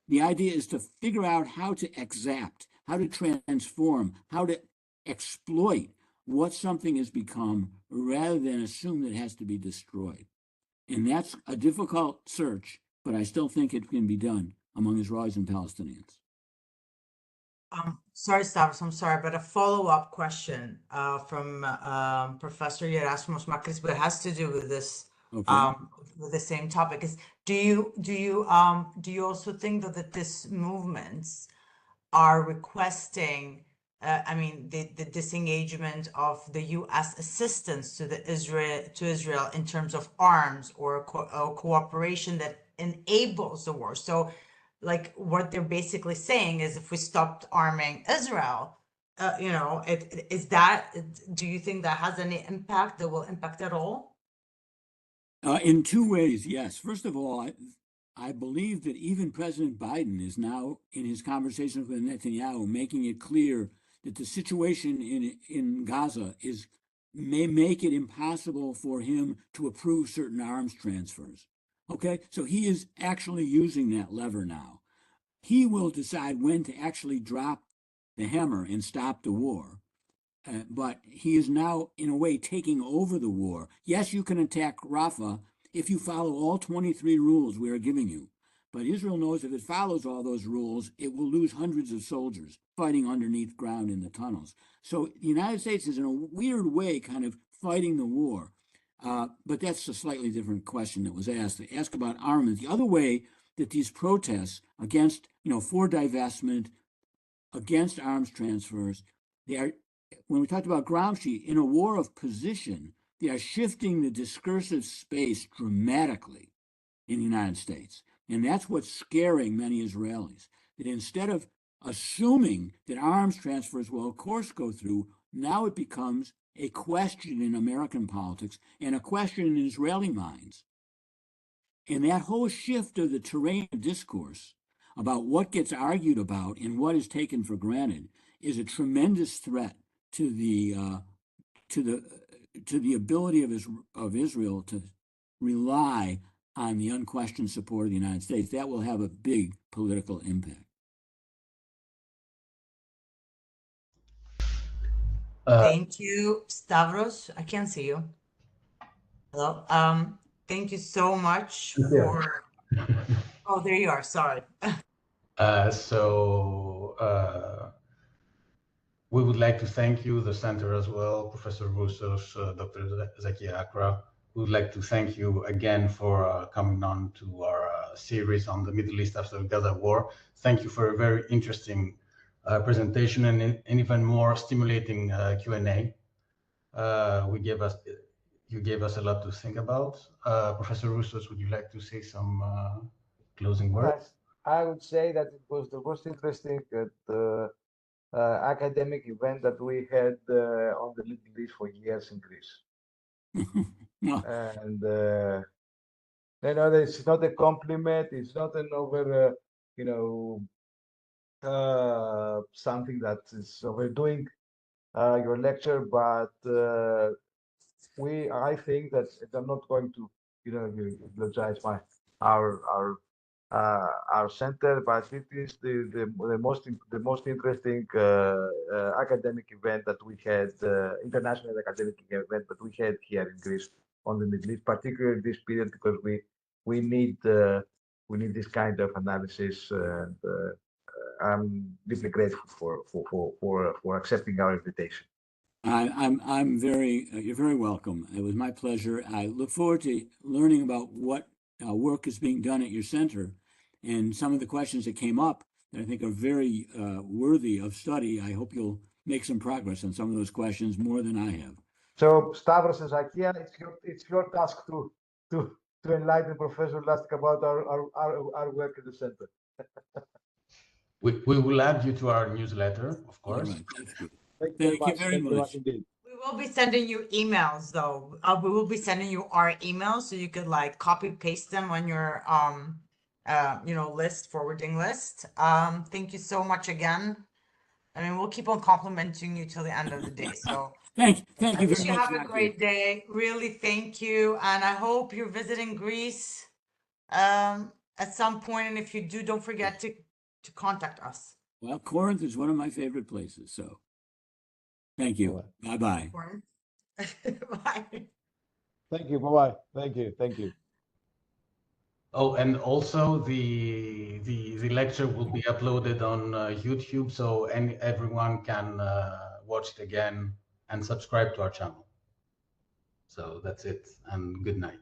The idea is to figure out how to exact, how to transform, how to exploit what something has become rather than assume that it has to be destroyed. And that's a difficult search, but I still think it can be done among Israelis and Palestinians. Sorry, Stavros, I'm sorry, but a follow-up question from Professor Yerasmus Makris, but it has to do with this, Okay. with the same topic. Is do you also think that these movements are requesting, I mean, the disengagement of the U.S. assistance to Israel in terms of arms or cooperation that enables the war? So, like, what they're basically saying is, if we stopped arming Israel, you know, do you think that has any impact, that will impact at all? In two ways, yes. First of all, I believe that even President Biden is now, in his conversations with Netanyahu, making it clear that the situation in Gaza may make it impossible for him to approve certain arms transfers. Okay, so he is actually using that lever now. He will decide when to actually drop the hammer and stop the war. But he is now, in a way, taking over the war. Yes, you can attack Rafah if you follow all 23 rules we are giving you. But Israel knows if it follows all those rules, it will lose hundreds of soldiers fighting underneath ground in the tunnels. So the United States is, in a weird way, kind of fighting the war. But that's a slightly different question that was asked. They ask about armament. The other way that these protests against, for divestment, against arms transfers, they are, when we talked about Gramsci, in a war of position, they are shifting the discursive space dramatically in the United States. And that's what's scaring many Israelis, that instead of assuming that arms transfers will, of course, go through, now it becomes a question in American politics and a question in Israeli minds. And that whole shift of the terrain of discourse about what gets argued about and what is taken for granted is a tremendous threat to the ability of Israel to rely on the unquestioned support of the United States. That will have a big political impact. Thank you, Stavros. I can't see you. Hello. Thank you so much for. Oh, there you are. Sorry. We would like to thank you, the center as well, Professor Roussos, Dr. Zakia Akra. We would like to thank you again for coming on to our series on the Middle East after the Gaza war. Thank you for a very interesting presentation and even more stimulating Q&A. You gave us a lot to think about. Professor Roussos, would you like to say some closing words? Yes, I would say that it was the most interesting academic event that we had on the Middle East for years in Greece. And you know, it's not a compliment. It's not an over, you know, something that is overdoing your lecture, but I think that I'm not going to, you know, eulogize our center, but it is the most interesting academic event that we had, international academic event that we had here in Greece on the Middle East, particularly this period, because we need this kind of analysis, and I'm deeply grateful for accepting our invitation. You're very welcome. It was my pleasure. I look forward to learning about what work is being done at your center, and some of the questions that came up that I think are very worthy of study. I hope you'll make some progress on some of those questions more than I have. So Stavros and Zakia, it's your task to enlighten Professor Lustick about our work at the center. We will add you to our newsletter, of course. Right, that's good. Thank you very much indeed. We will be sending you emails though. We will be sending you our emails so you could like copy paste them on your you know, forwarding list. Thank you so much again. I mean, we'll keep on complimenting you till the end of the day. So thank you I very wish much. you have a great day. Really, thank you, and I hope you're visiting Greece at some point. And if you do, don't forget to contact us. Well, Corinth is one of my favorite places, so thank you. Bye-bye. Bye. Thank you. Bye-bye. Thank you. Thank you. Oh, and also the lecture will be uploaded on YouTube, so everyone can watch it again and subscribe to our channel. So that's it, and good night.